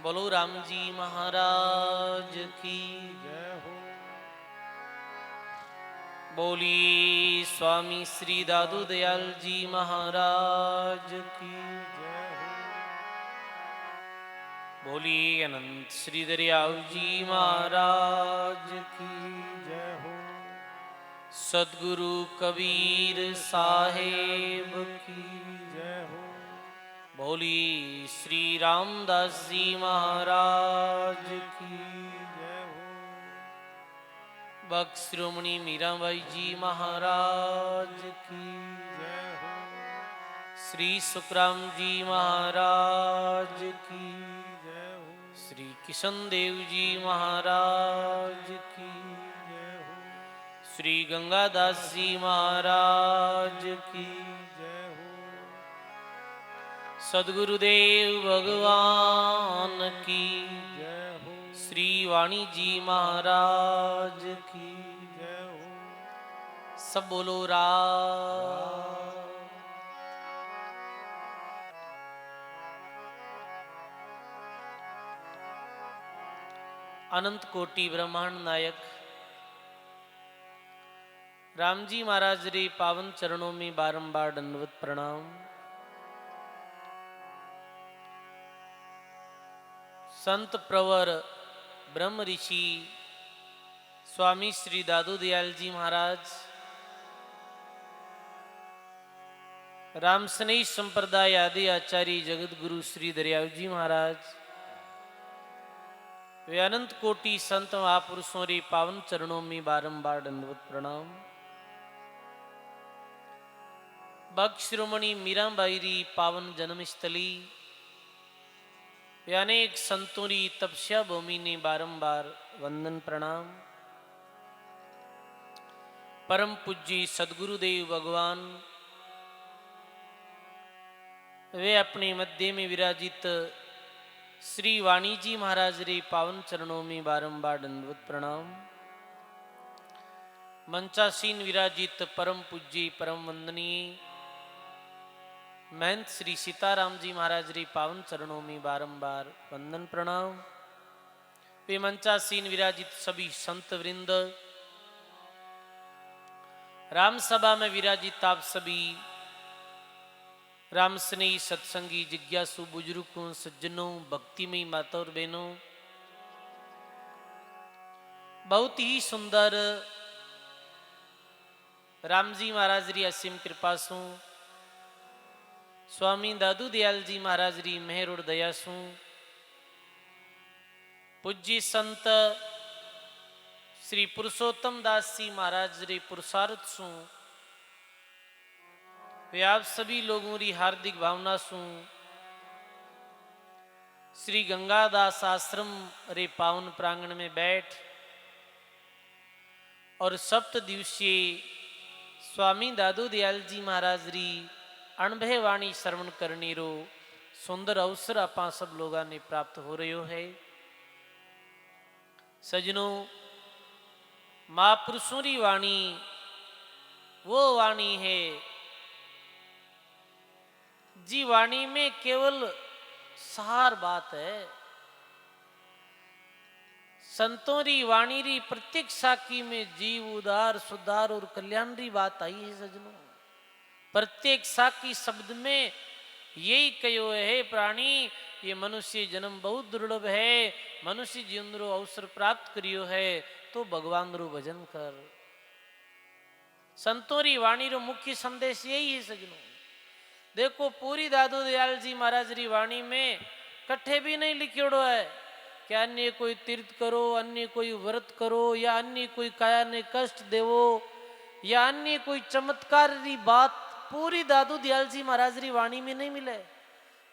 बोलो राम जी महाराज की जय हो। बोली स्वामी श्री दादू दयाल जी महाराज की जय हो। बोली अनंत श्री दरियाव जी महाराज की जय हो। सदगुरु कबीर साहेब की जय हो। बोली श्री रामदास जी महाराज की जय हो। बख्श श्रोमणी मीराबाई जी महाराज की जय हो। श्री सुखराम जी महाराज की जय हो। श्री किशन देव जी महाराज की जय हो। श्री गंगादास जी महाराज की जय हो। सदगुरुदेव भगवान की जय हो। श्री वाणी जी महाराज की जय हो। सब बोलो राम। अनंत कोटि ब्रह्मांड नायक राम जी महाराज रे पावन चरणों में बारंबार दंडवत प्रणाम। संत प्रवर ब्रह्म ऋषि स्वामी श्री दादू दयाल जी महाराज, राम स्नेही संप्रदाय आदि आचार्य जगत गुरु श्री दरियाव जी महाराज, वे अनंत कोटि संत महापुरुषों रे पावन चरणों में बारंबार दंडवत प्रणाम। बख्श शिरोमणि मीराबाई री पावन जन्मस्थली, वे अनेक संतों री तपस्या भूमि ने बारंबार वंदन प्रणाम। परम पूज्य सदगुरुदेव भगवान, वे अपने मध्य में विराजित श्री वाणी जी महाराज रे पावन चरणों में बारंबार दंडवत प्रणाम। मंचासीन विराजित परम पूज्य परम वंदनीय महंत श्री सीताराम जी महाराज रे पावन चरणों में बारंबार वंदन प्रणाम। वे मंचासीन विराजित सभी संत वृंद, राम सभा में विराजित आप सभी राम स्नेही सत्संगी जिज्ञासु बुजुर्गों सज्जनों भक्तिमयी माता और बहनों, बहुत ही सुंदर राम जी महाराज री असीम कृपा सु, स्वामी दादू दयाल जी महाराज री मेहर और दया सु, पूज्य संत श्री पुरुषोत्तम दास जी महाराज रे पुरुषार्थ सु, वे आप सभी लोगों री हार्दिक भावना सु श्री गंगादास आश्रम रे पावन प्रांगण में बैठ और सप्त दिवसीय स्वामी दादू दयाल जी महाराज री अनुभव वाणी श्रवण करने रो सुंदर अवसर आपा सब लोगों ने प्राप्त हो रही है। सजनों, महापुरुषों री वाणी वो वाणी है जी वाणी में केवल सार बात है। संतों री वाणी री प्रत्येक साकी में जीव उदार सुधार और कल्याण री बात आई है। सजनों, प्रत्येक साकी शब्द में यही कहो है प्राणी, ये मनुष्य जन्म बहुत दुर्लभ है, मनुष्य जीवन रो अवसर प्राप्त करियो है तो भगवान रो भजन कर। संतों री वाणी रो मुख्य संदेश यही है। सजनों, देखो पूरी दादू दयाल जी महाराज री वाणी में कट्ठे भी नहीं लिखियोड़ो है कि अन्य कोई तीर्थ करो, अन्य कोई व्रत करो, या अन्य कोई काया ने कष्ट देवो, या अन्य कोई चमत्कार री बात पूरी दादू दयाल जी महाराज री वाणी में नहीं मिले।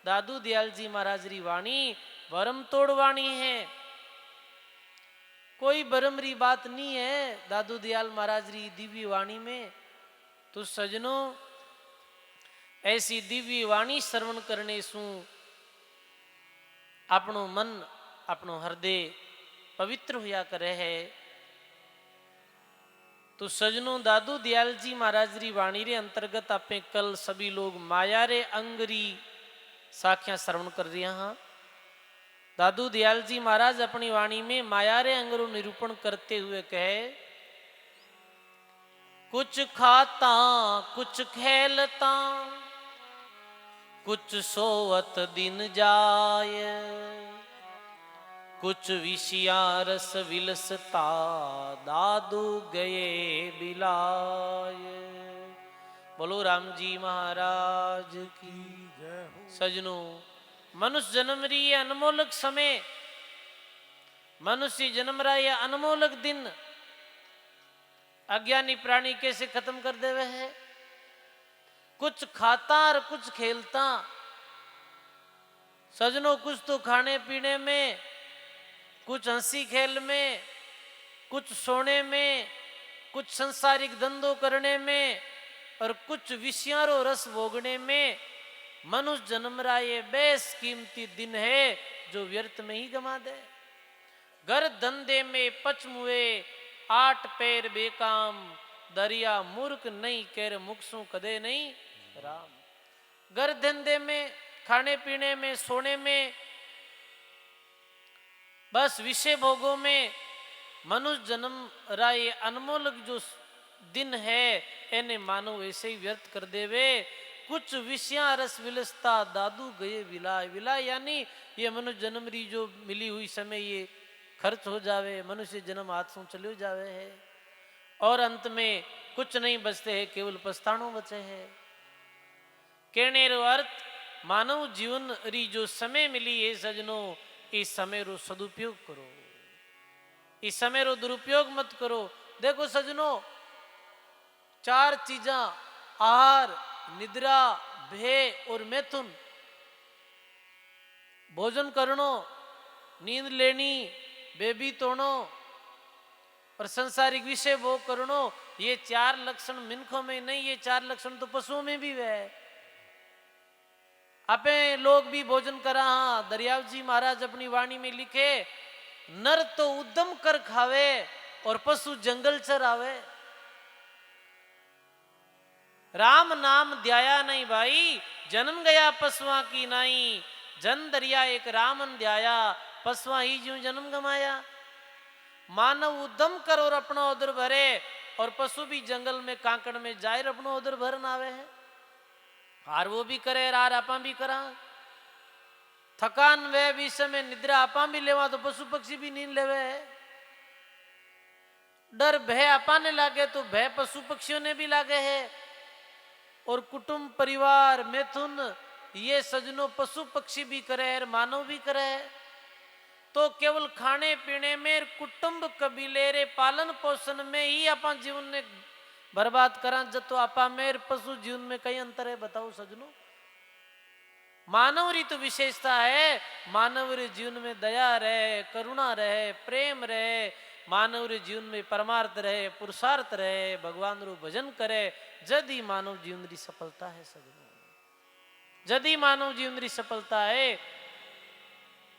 दादू दयाल जी महाराज री वाणी भरम तोड़ वाणी है, कोई भरम री बात नहीं है दादू दयाल महाराज री दिव्य वाणी में। तो सजनों, ऐसी दिव्य वाणी श्रवण करने सु अपनो मन अपनो हृदय पवित्र होया करे है। तो सजनों, दादू दयाल जी महाराज री वाणी रे अंतर्गत आपे कल सभी लोग माया रे अंगरी साखियां श्रवण कर रहे हाँ। दादू दयाल जी महाराज अपनी वाणी में माया रे अंगरू निरूपण करते हुए कहे, कुछ खाता कुछ खेलता कुछ सोवत दिन जाय, कुछ विषया रस विलसता दादू गए बिलाय। बोलो राम जी महाराज की जय हो सजनों, मनुष्य जन्म रही है अनमोलक समय, मनुष्य जन्म रहा है अनमोलक दिन, अज्ञानी प्राणी कैसे खत्म कर देवे है। कुछ खाता और कुछ खेलता। सजनों, कुछ तो खाने पीने में, कुछ हंसी खेल में, कुछ सोने में, कुछ संसारिक धंधों करने में और कुछ विषयारो रस भोगने में मनुष्य जन्म रहा ये बेस कीमती दिन है जो व्यर्थ में ही गमा दे। घर धंधे में पचमुए 8 पैर बेकाम, दरिया मूर्ख नहीं केर मुखसू कदे नहीं राम। घर धंधे में, खाने पीने में, सोने में, बस विषय भोगों में मनुष्य जन्म रहा ये अनमोलक जो दिन है इन्हें मानो ऐसे ही व्यर्थ कर देवे। कुछ विषया रस विलसता दादू गए विलाय। विलाय यानी ये मनुष्य जन्म री जो मिली हुई समय ये खर्च हो जावे, मनुष्य जन्म हाथ से चले जावे है और अंत में कुछ नहीं बचते है, केवल पछताणो बचे है। कहने रो अर्थ, मानव जीवन री जो समय मिली है सजनों, इस समय रो सदुपयोग करो, इस समय रो दुरुपयोग मत करो। देखो सजनों, 4 चीजा आहार, निद्रा, भय और मैथुन, भोजन करनो, नींद लेनी, बेबी तोड़ो और संसारिक विषय भोग करनो, ये 4 लक्षण मिनखों में नहीं, ये 4 लक्षण तो पशुओं में भी है। आपे लोग भी भोजन करा। हाँ, दरियाव जी महाराज अपनी वाणी में लिखे, नर तो उद्यम कर खावे और पशु जंगल चरावे। राम नाम ध्याया नहीं भाई, जन्म गया पशुआ की नाई। जन दरिया एक रामन ध्याया, पशुआ ही ज्यों जन्म गमाया। मानव उद्यम कर और अपना उदर भरे और पशु भी जंगल में कांकड़ में जाए अपना उदर भरन आवे है। हार वो भी करे आर आपा भी करा। थकान वे भी समय निद्रा आपा भी लेवा तो पशु पक्षी भी नींद लेवे है। डर भय आपा ने लागे तो भय पशु पक्षियों ने भी लागे है। और कुटुंब परिवार मैथुन ये सजनों पशु पक्षी भी करे है, मानव भी करे है। तो केवल खाने पीने में, कुटुंब कबीले रे पालन पोषण में ही अपन जीवन ने बर्बाद करा। जब तो आपा मेर पशु जीवन में कई अंतर है बताओ सजनों। मानव री तो विशेषता है, मानव रे जीवन में दया रहे, करुणा रहे, प्रेम रहे, मानव रे जीवन में परमार्थ रहे, पुरुषार्थ रहे, भगवान रो भजन करे, जदी मानव जीवन री सफलता है सजनों, जदी मानव जीवन री सफलता है।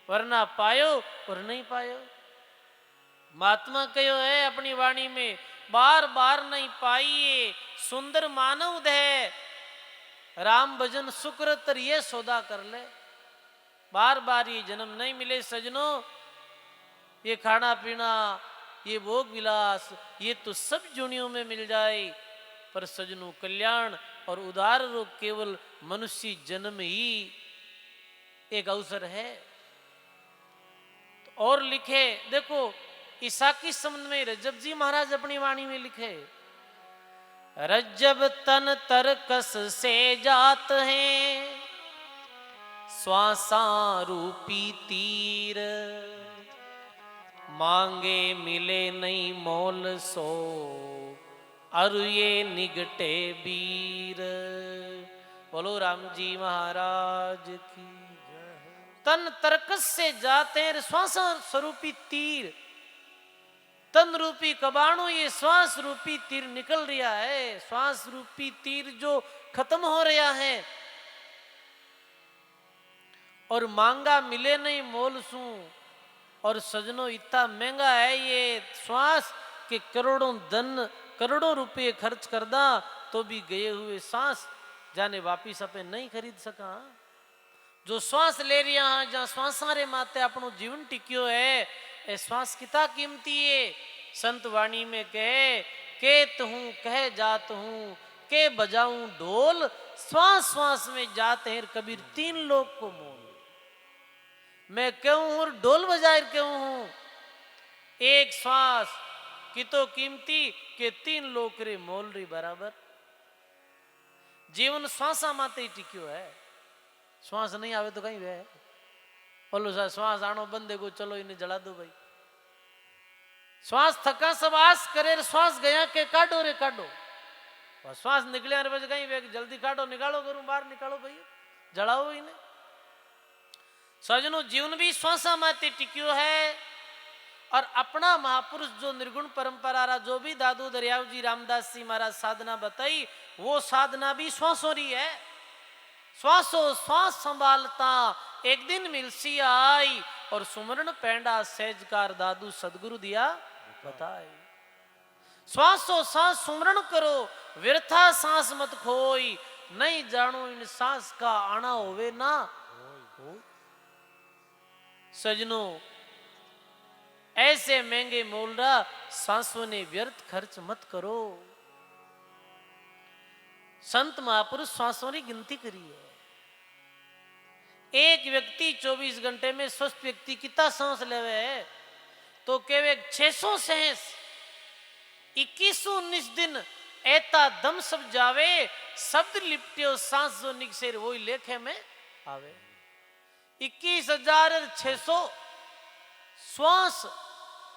वरना पायो और नहीं पायो। महात्मा कहो है अपनी वाणी में, बार बार नहीं पाइए सुंदर मानव दे, राम भजन सुकृत ये सौदा कर ले। बार बार ये जन्म नहीं मिले सजनों, ये खाना पीना, ये भोग विलास, ये तो सब जुनियों में मिल जाए, पर सजनों कल्याण और उदार रूप केवल मनुष्य जन्म ही एक अवसर है। तो और लिखे, देखो ईसा के संबंध में रज्जब जी महाराज अपनी वाणी में लिखे, रज्जब तन तरकस से जात हैं, श्वासा रूपी तीर, मांगे मिले नहीं मोल सो, अरु ये निगटे वीर। बोलो राम जी महाराज की। तन तरकस से जाते हैं, श्वास स्वरूपी तीर, तन रूपी कबाणु, ये श्वास रूपी तीर निकल रहा है। श्वास रूपी तीर जो खत्म हो रहा है और मांगा मिले नहीं मोल सू। और सजनों इतना महंगा है ये श्वास कि करोड़ों धन, करोड़ों रुपये खर्च कर दा तो भी गए हुए सांस जाने वापिस अपने नहीं खरीद सका। जो श्वास ले रिया हाँ जहाँ श्वासा रे माते अपनो जीवन टिक्यो है ए श्वास किता कीमती है। संत वाणी में कहे केत हूँ कह जात हूँ के बजाऊं ढोल श्वास श्वास में जाते हैं कबीर 3 लोग को मोल। मैं क्यों और ढोल बजाए क्यों हूं एक श्वास की तो कीमती के 3 लोग रे मोल री बराबर। जीवन श्वासा माते ही टिक्यो है। श्वास नहीं आवे तो कहीं वे बोलो सा श्वास आनो बंदे को चलो इन्हें जला दो भाई। श्वास थका सब आस करे श्वास गया के काटो रे काटो और श्वास निकले बज कहीं वे जल्दी काटो निकालो करूं बाहर निकालो भाई जलाओ इन्हें। सजनों जीवन भी श्वासा माते टिक्यो है और अपना महापुरुष जो निर्गुण परंपरा रहा जो भी दादू दरियाव जी रामदास जी महाराज साधना बताई वो साधना भी श्वासों री है। श्वासो श्वास संभालता एक दिन मिलसी आई और सुमरण पैंडा सहजकार दादू सदगुरु दिया बताई। श्वासो सांस सुमरण करो व्यर्था सांस मत खोई नहीं जानो इन सांस का आना होवे ना हो। सजनों ऐसे महंगे मोलरा सांसों ने व्यर्थ खर्च मत करो। संत महापुरुष सांसों की गिनती करी है। एक व्यक्ति 24 घंटे में स्वस्थ व्यक्ति कितना सांस लेवे है तो केवल 600 सहस 2119 दिन ऐता दम सब जावे शब्द लिपटे सांस जो निकसेर वही लेखे में आवे। 21,600 श्वास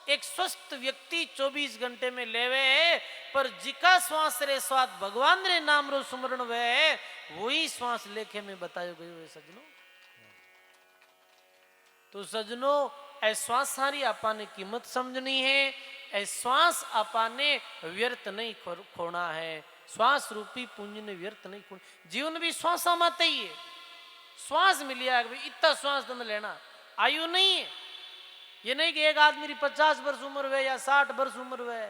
एक स्वस्थ व्यक्ति 24 घंटे में लेवे है पर जिका श्वास रे स्वाद भगवान रे नाम रो सुमरण वे वही श्वास लेखे में बतायो गयो है सजनों। तो सजनों ऐ श्वास सारी आपाने कीमत समझनी है। ऐ श्वास आपाने व्यर्थ नहीं खोना है। श्वास रूपी पुंज ने व्यर्थ नहीं खोना। जीवन भी श्वासा माते ही है। श्वास मिलिया इतना श्वास तुमने लेना आयु नहीं है। ये नहीं कि एक आदमी की 50 वर्ष उम्र हुए या 60 वर्ष उम्र हुए।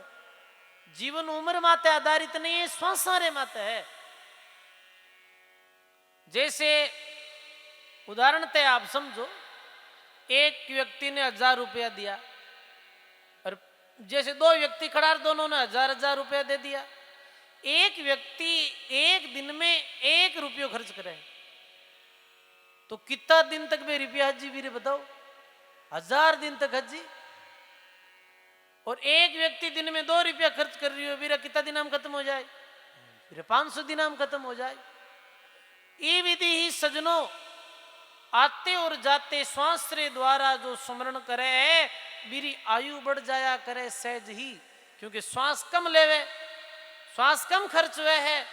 जीवन उम्र माते आधारित नहीं है श्वासा रे माते है। जैसे उदाहरण ते आप समझो एक व्यक्ति ने 1000 रुपया दिया और जैसे 2 व्यक्ति खड़ा दोनों ने 1000 रुपया दे दिया। एक व्यक्ति एक दिन में 1 रुपया खर्च करे तो कितना दिन तक वे रुपया हजी भी बताओ 1000 दिन तक हजी। और एक व्यक्ति दिन में 2 रुपया खर्च कर रही हो मेरा कितना दिन हम खत्म हो जाए फिर 500 दिन हम खत्म हो जाए। ये विधि ही सजनों आते और जाते श्वास रे द्वारा जो स्मरण करे है मेरी आयु बढ़ जाया करे सहज ही। क्योंकि श्वास कम लेवे श्वास कम खर्च हुए है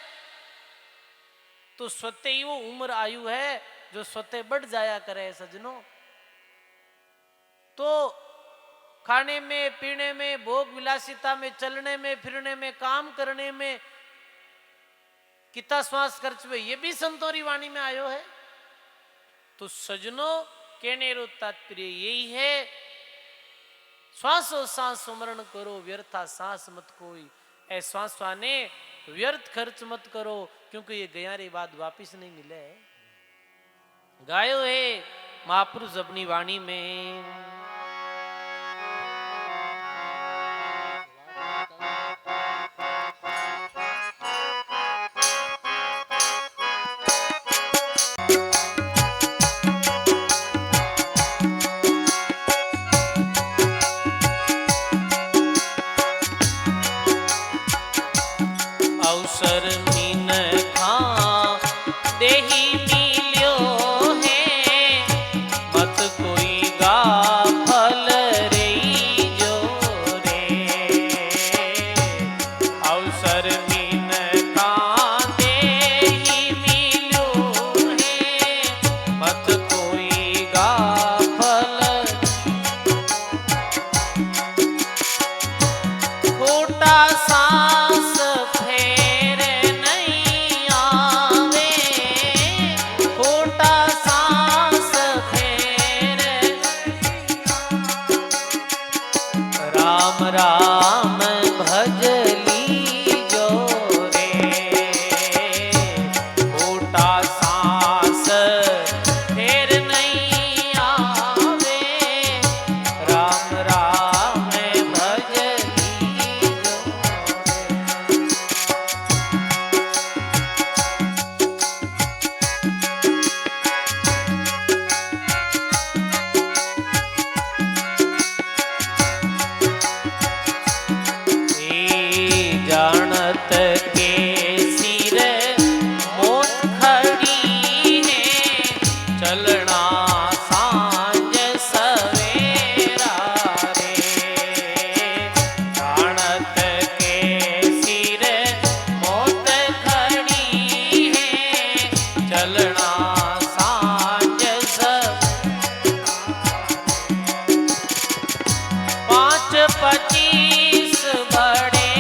तो स्वतः ही वो उम्र आयु है जो स्वतः बढ़ जाया करे सजनों। तो खाने में पीने में भोग विलासिता में चलने में फिरने में काम करने में कितना श्वास खर्च हुए ये भी संतोरी वाणी में आयो है। तो सजनों कहने रो तात्पर्य यही है श्वासो सांस सुमरण करो व्यर्था सांस मत कोई। ऐ श्वासवाने व्यर्थ खर्च मत करो क्योंकि ये गया रे बाद वापिस नहीं मिले। गायो है महापुरुष अपनी वाणी में। अवसर मीन खा देही मिल्यो है मत कोई गा चलना सांझ सवेरा रे जानत के सिर मौत खड़ी है चलना सांझ पाँच पच्चीस बड़े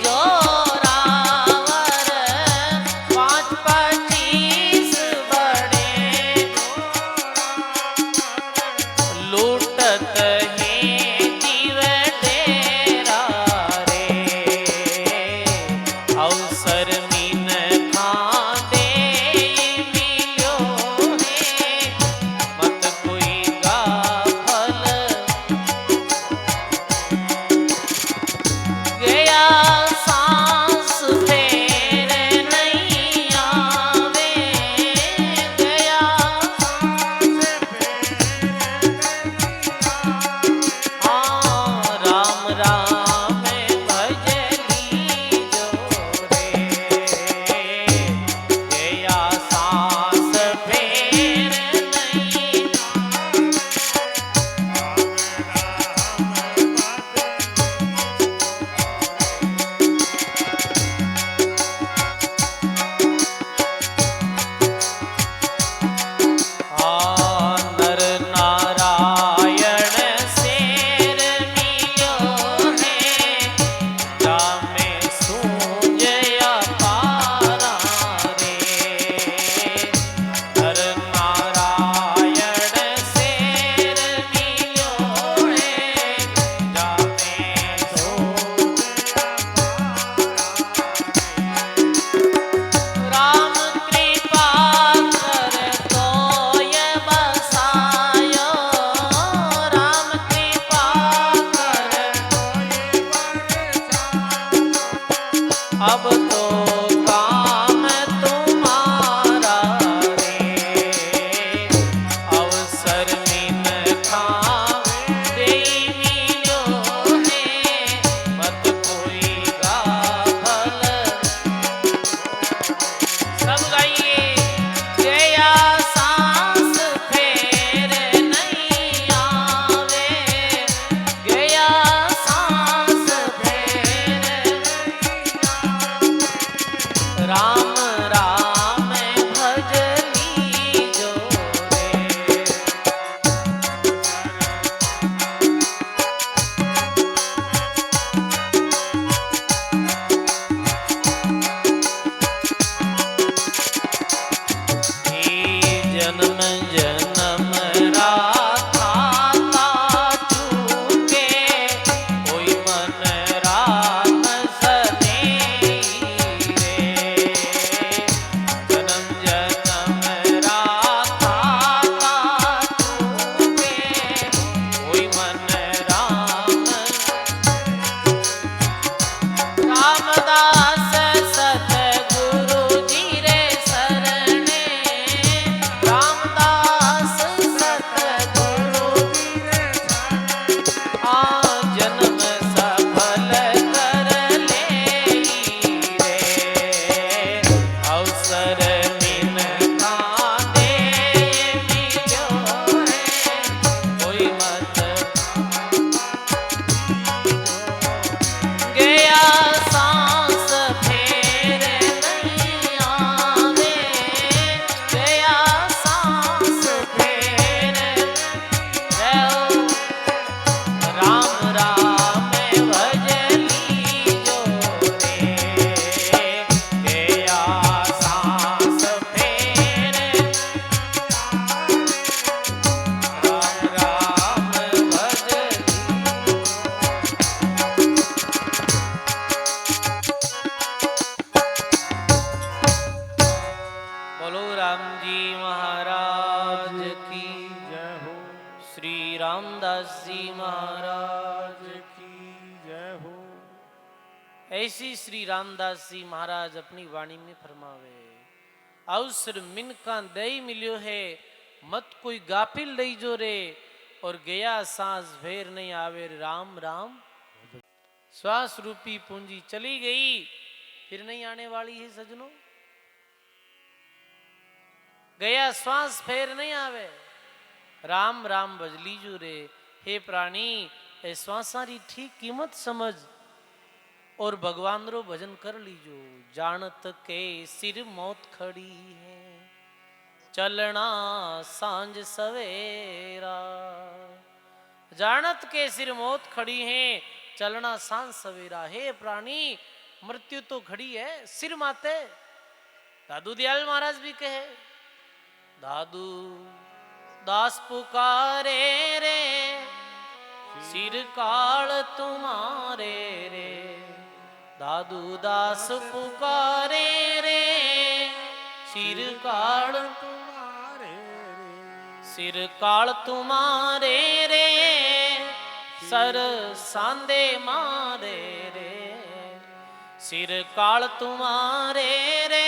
जोरावर पाँच पच्चीस बड़े लूटत हैं जीव डेरा रे अवसर मीन खांदे मिलो है मत कोई गाफल गया सांस फेर नहीं आवे गया राम राम भजली जो रे गया सांस फेर नहीं नर नारायण शेर मिलो है जामे सूझया पारा रे नर नारायण शेर मिलो है जामे राम कृपा कर तोय बसायो राम कृपा कर अब तो काम तुम्हारा रे अवसर मिन खावे मिलो है मत कोई गाफल सब गाइए गया सांस फेर नहीं आवे गया सांस फेर राम राम भजली जो रे जन्म जन्म राखा चूके कोई मन राम सने रे जन्म जन्म राखा चूके कोई मन राम रामदास सतगुरु जी रे शरणे रामदास सतगुरु जन्म सफल कर ले रे अवसर मिन खांदे मिलो है कोई मत गया सांस फेर नहीं आवे गया सांस फेर रहो राम राम भजली जो रे गया सांस फेर राम राम भजली बोलो राम जी महाराज की जय हो श्री रामदास जी महाराज की जय हो ऐसी श्री रामदास जी महाराज अपनी वाणी में फरमावे अवसर मिनका दई मिलियो है मत कोई गाफिल दई जो रे और गया सांस फेर नहीं आवे राम राम श्वास रूपी पूंजी चली गई फिर नहीं आने वाली है सजनों। गया श्वास फेर नहीं आवे। राम राम भज लीजू रे। हे प्राणी ए श्वासारी ठीक कीमत समझ और भगवान रो भजन कर लीजो। जानत के सिर मौत खड़ी है, चलना सांझ सवेरा। जानत के सिर मौत खड़ी है, चलना सांझ सवेरा। हे प्राणी मृत्यु तो खड़ी है सिर माते। दादू दयाल महाराज भी कहे, दादू दास पुकारे रे, सिर काल तुम्हारे रे। दादू दास पुकारे रे, सिर काल तुम्हारे रे। सिर काल तुम्हारे रे, सर सांदे मारे रे। सिर काल तुम्हारे रे,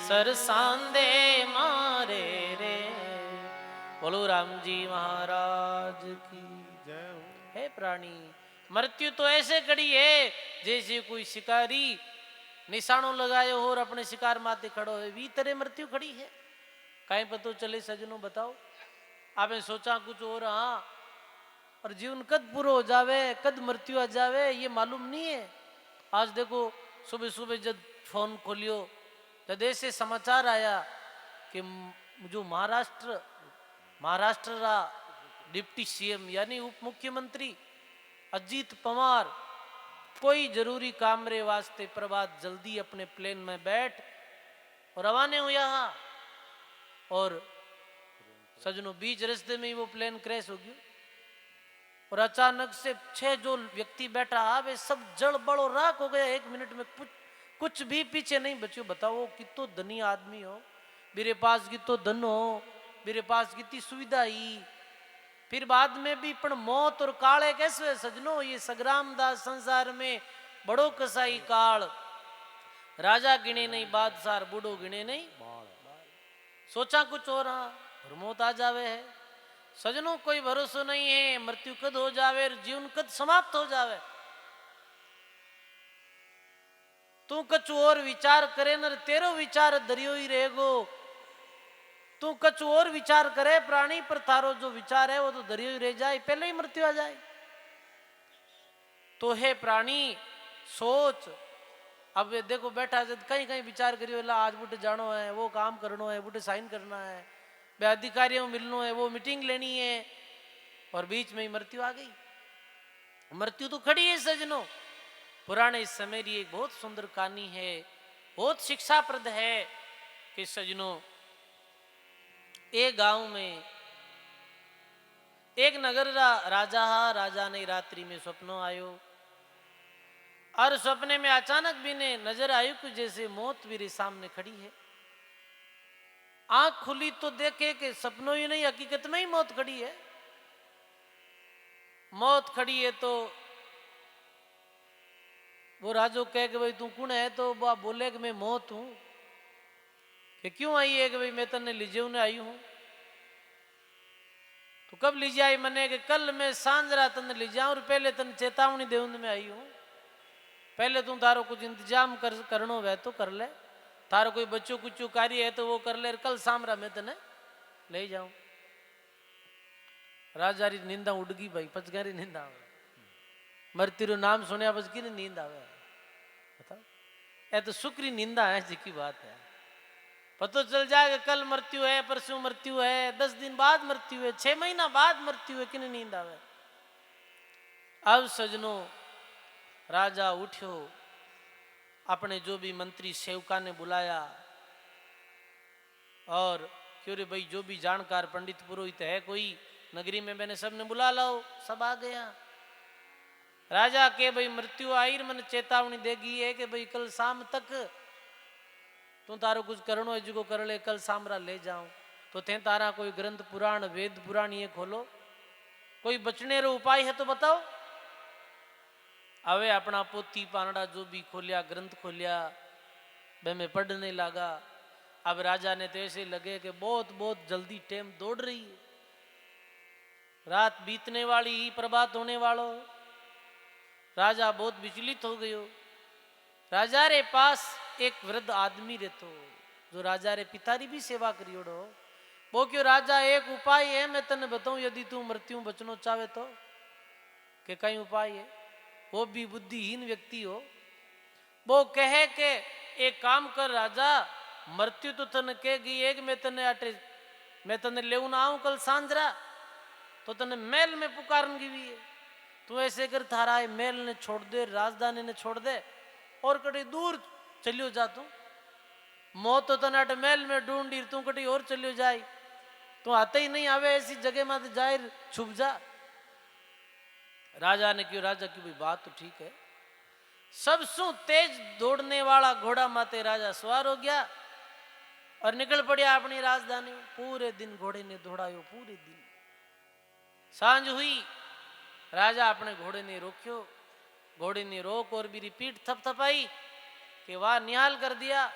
सर सांदे मारे रे। बोलो राम जी महाराज की जय हो। हे प्राणी मृत्यु तो ऐसे खड़ी है जैसे कोई शिकारी निशानों लगाए हो और अपने शिकार माते खड़ो है, वी तरह मृत्यु खड़ी है। कहीं पतो चले सजनों बताओ, आपने सोचा कुछ और हाँ, और जीवन कद पूरा हो जावे, कद मृत्यु आ जावे ये मालूम नहीं है। आज देखो सुबह सुबह जब फोन खोलियो जब ऐसे समाचार आया कि जो महाराष्ट्र रा डिप्टी सीएम यानी उप मुख्यमंत्री अजीत पवार कोई जरूरी काम रे वास्ते प्रभात जल्दी अपने प्लेन में बैठ और रवाने हुआ यहाँ, और सजनों बीच रास्ते में ही वो प्लेन क्रैश हो गया और अचानक से 6 जो व्यक्ति बैठा वे सब जड़ बड़ और राख हो गया। 1 मिनट में कुछ भी पीछे नहीं बच्चो। बताओ कितो धनी आदमी हो, मेरे पास कितो धन हो, मेरे पास कितनी सुविधा ही, फिर बाद में भी पण मौत और काले कैसे है सजनो। ये संग्राम दास संसार में बड़ो कसाई काल, राजा गिने नहीं बादशाह बूढ़ो गिने नहीं। सोचा कुछ और हाँ और मौत आ जावे है। सजनों कोई भरोसा नहीं है मृत्यु कद हो जावे और जीवन कद समाप्त हो जावे। तू कछु और विचार करे न तेरो विचार दरियो ही रहेगो। तू कछु और विचार करे प्राणी पर थारो जो विचार है वो तो दरियो ही रह जाए, पहले ही मृत्यु आ जाए। तो हे प्राणी सोच। अब देखो बैठा जब कहीं कहीं विचार करियो ला आज बुटे जानो है, वो काम करनो है, बुटे साइन करना है, बे अधिकारियों मिलनो है, वो मीटिंग लेनी है, और बीच में ही मृत्यु आ गई। मृत्यु तो खड़ी है सजनों। पुराने समय की एक बहुत सुंदर कहानी है, बहुत शिक्षाप्रद है कि सजनों एक गांव में एक नगर राजा ने रात्रि में स्वप्न आयो और सपने में अचानक भी ने नजर आई कि जैसे मौत मेरे सामने खड़ी है। आंख खुली तो देखे कि सपनों ही नहीं हकीकत में ही मौत खड़ी है। मौत खड़ी है तो वो राजो कहे कि भाई तू कौन है, तो वो बोले कि मैं मौत हूं। कि क्यों आई है कि भाई मैं तन्ने लीजे ने आई हूं। तो कब लीजे आई मने कि कल मैं सांझ रात तन्ने लीजे और पहले तन चेतावनी देने में आई हूं। पहले तू तारो कुछ इंतजाम करनो वह तो कर ले, तारो कोई बच्चों कुछ कार्य है तो वो कर ले, कल सामरा मैं तने ले जाऊं। राजा री निंदा उड़ गई भाई, पचगारी निंदा आवे। मृत्यु रो नाम सुने बस की नींद आवे बताओ। ये तो सुक्री निंदा है जी की बात है। पता चल जाएगा कल मृत्यु है, परसों मृत्यु है, 10 दिन बाद मृत्यु है, 6 महीना बाद मृत्यु है, किन नींद आवे। अब सजनों राजा उठ्यो, अपने जो भी मंत्री सेवका ने बुलाया और क्यों रे भाई जो भी जानकार पंडित पुरोहित है कोई नगरी में मैंने सबने बुला लाओ। सब आ गया। राजा के भाई मृत्यु आई मन चेतावनी देगी है कि भाई कल शाम तक तू तारो कुछ करनो है जो कर ले, कल सामरा ले जाऊं। तो थे तारा कोई ग्रंथ पुराण वेद पुराण ये खोलो, कोई बचने रो उपाय है तो बताओ। अवे अपना पोती पानड़ा जो भी खोलिया ग्रंथ खोलिया वे में पढ़ने लगा। अब राजा ने तो ऐसे लगे कि बहुत बहुत जल्दी टाइम दौड़ रही है, रात बीतने वाली ही प्रभात होने वालो। राजा बहुत विचलित हो गयो। राजा रे पास एक वृद्ध आदमी रहतो जो राजा रे पितारी भी सेवा करियोड़ो वो क्यों राजा एक उपाय है मैं तने बताऊं यदि तू मृत्यु बचनो चाहे तो के कई उपाय है वो भी बुद्धिहीन व्यक्ति हो वो कहे के एक काम कर राजा मृत्यु तो तने कहेगी एक मैं तने लेऊ ना आऊं कल सांझरा तो तने महल में पुकारनगी भी है तू ऐसे कर थारा महल ने छोड़ दे राजधानी ने छोड़ दे और कटी दूर चलियो जा तू मौत तो तने अट महल में ढूंढी तू कटी और चलियो जाए तू आते ही नहीं आवे ऐसी जगह में जाए छुप जा राजा ने क्यों राजा की भी बात तो ठीक है सबसु तेज दौड़ने वाला घोड़ा माते राजा सवार हो गया और निकल पड़िया अपनी राजधानी पूरे दिन घोड़े ने दौड़ायो पूरे दिन सांझ हुई राजा अपने घोड़े ने रोक्यो घोड़े ने रोक और भी रिपीट थपथपाई कि वाह निहाल कर दिया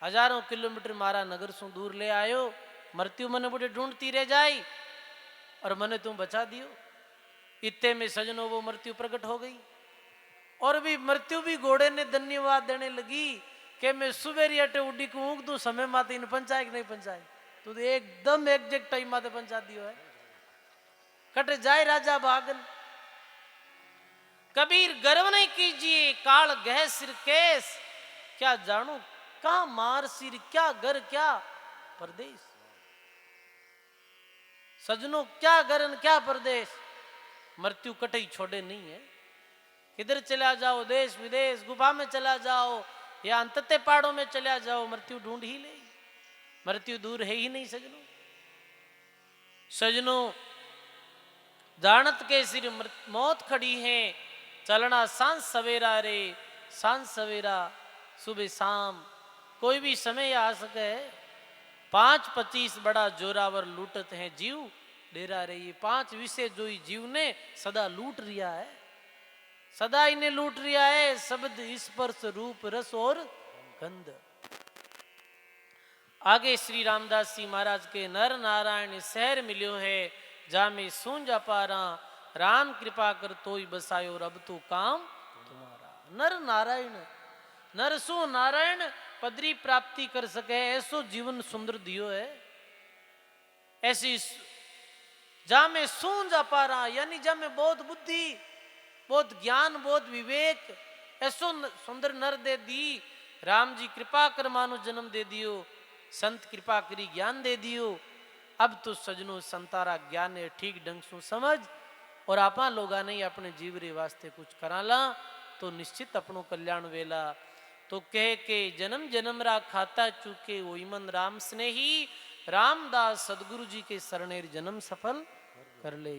हजारों किलोमीटर मारा नगर सु दूर ले आयो मृत्यु मने बुढ़े ढूंढती रह जाई और मने तुम बचा दियो इतने में सजनों वो मृत्यु प्रकट हो गई और भी मृत्यु भी घोड़े ने धन्यवाद देने लगी कि मैं सुबेरी अटे उड़ी को ऊँग दू समय माते इन पंचायत नहीं पंचायत तो एकदम एग्जैक्ट टाइम माते पंचा दियो है कट जाए राजा भागन कबीर गर्व नहीं कीजिए काल गह सिर केस क्या जानू कहा मार सिर क्या घर क्या परदेश सजनों क्या गरन क्या परदेश मृत्यु कटई छोड़े नहीं है किधर चला जाओ देश विदेश गुफा में चला जाओ या अंतते पहाड़ों में चला जाओ मृत्यु ढूंढ ही ले मृत्यु दूर है ही नहीं सजनों सजनों जानत के सिर मौत खड़ी है चलना सांझ सवेरा रे सांझ सवेरा सुबह शाम कोई भी समय आ सके 5-25 बड़ा जोरावर लूटत है जीव डेरा रही 5 विषय जो ही जीव ने सदा लूट रिया है सदा इन्हें लूट रिया है शब्द स्पर्श रूप रस और गंध आगे श्री रामदास जी महाराज के नर नारायण शहर मिलियो है जामे सूंझ अपारा राम कृपा कर तोई बसायो रब तो काम तुम्हारा नर नारायण नर सु नारायण पदरी प्राप्ति कर सके ऐसो जीवन सुंदर दियो है ऐसी जामे सूंझ अपारा यानी जामे बहुत बुद्धि बहुत ज्ञान बहुत विवेक ऐसो सुंदर नर दे दी राम जी कृपा कर मानो जन्म दे दियो संत कृपा करी ज्ञान दे दियो अब तो सजनों संतारा ज्ञान है ठीक ढंग से समझ और आपा लोगा नहीं अपने जीव रे वास्ते कुछ कराला तो निश्चित अपनो कल्याण वेला तो कह के जन्म जन्म रा खाता चूके वो ईमन राम स्नेही रामदास सदगुरु जी के शरणेर जन्म सफल कर ले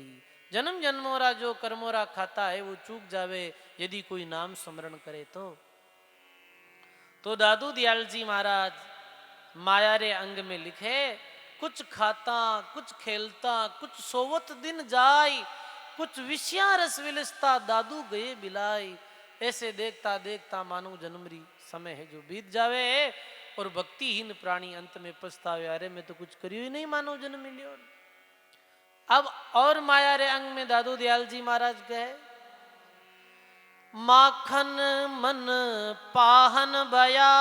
जन्म जन्मोरा जो कर्मोरा खाता है वो चूक जावे यदि कोई नाम स्मरण करे तो दादू दयाल जी महाराज माया रे अंग में लिखे कुछ खाता कुछ खेलता कुछ सोवत दिन जाय कुछ विषया रस विलसता दादू गए बिलाई ऐसे देखता देखता मानव जन्मरी समय है जो बीत जावे और भक्तिहीन प्राणी अंत में पछतावे अरे मैं तो कुछ करियो ही नहीं मानव जन्म मिलियो अब और माया रे अंग में दादू दयाल जी महाराज कहे माखन मन पाहन भया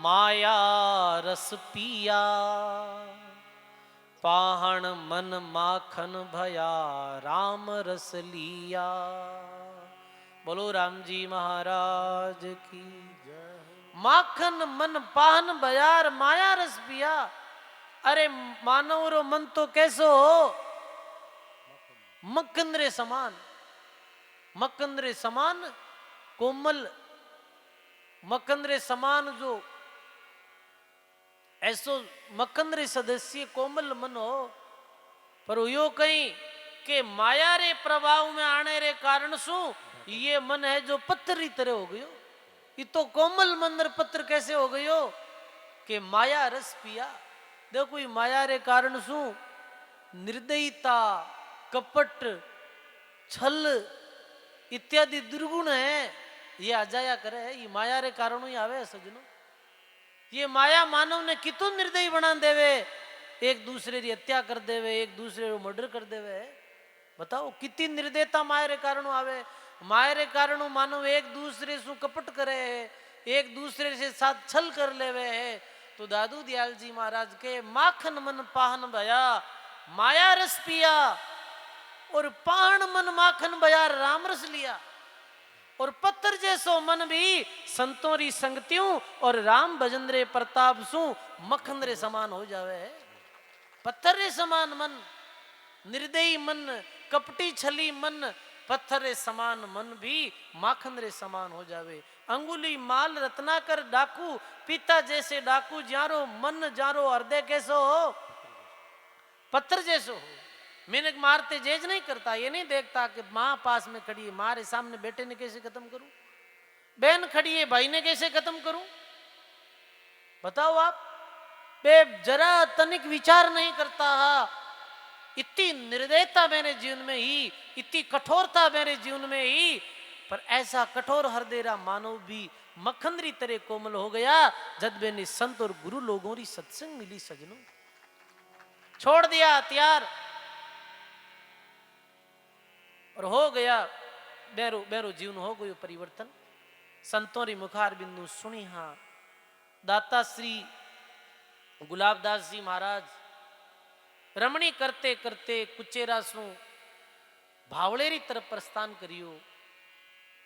माया रस पिया पाहन मन माखन भया राम रस लिया बोलो राम जी महाराज की माखन मन पाहन भयार माया रस पिया अरे मानव रो मन तो कैसो हो मक्खन रे समान कोमल मक्खन रे समान जो ऐसो मक्खन रे सदस्य कोमल मन हो पर यो कहीं के माया रे प्रभाव में आने रे कारण सु ये मन है जो पत्थर ही तरह हो गयो ये तो कोमल मन पत्थर कैसे हो गयो के माया रस पिया देखो ये माया रे कारण सु निर्दयता कपट छल इत्यादि दुर्गुण है ये आ जाया करे है ये माया रे कारण ही आवे सजनों ये माया मानव ने कितु निर्दयी बना देवे एक दूसरे की हत्या कर देवे एक दूसरे को मर्डर कर देवे बताओ कितनी निर्दयता माया रे कारण आवे माया रे कारण मानव एक दूसरे से कपट करे एक दूसरे से साथ छल कर लेवे है। तो दादू दयाल जी महाराज के माखन मन पाहन भया माया रस पिया, और पाहन मन माखन भया राम रस लिया। और पत्थर जैसो मन भी संतों री संगतियों और राम भजन रे प्रताप सु मक्खन रे समान हो जावे है। पत्थर रे समान मन, निर्दयी मन, कपटी छली मन, पत्थर रे समान मन भी माखन रे समान हो जावे। अंगुली माल रत्नाकर डाकू, पिता जैसे डाकू जारो मन जारो हृदय कैसो हो, पत्थर जैसो हो। मेहनत मारते जेज नहीं करता, ये नहीं देखता कि माँ पास में खड़ी है, माँ रे सामने बेटे ने कैसे खत्म करूं, बहन खड़ी है भाई ने कैसे खत्म करूं। बताओ आप, बे जरा तनिक विचार नहीं करता है। इतनी निर्दयता मेरे जीवन में ही, इतनी कठोरता मेरे जीवन में ही, पर ऐसा कठोर हृदय मानव भी मक्खनरी तरह कोमल हो गया जब मैंने संत और गुरु लोगों की सत्संग मिली। सजनों, छोड़ दिया हथियार और हो गया बेरो बेरो जीवन हो गयो परिवर्तन। संतों री मुखार बिंदु सुनी। हाँ, दाता श्री गुलाबदास जी महाराज रमणी करते करते कुचेरा सु भावड़े री तरफ प्रस्थान करियो।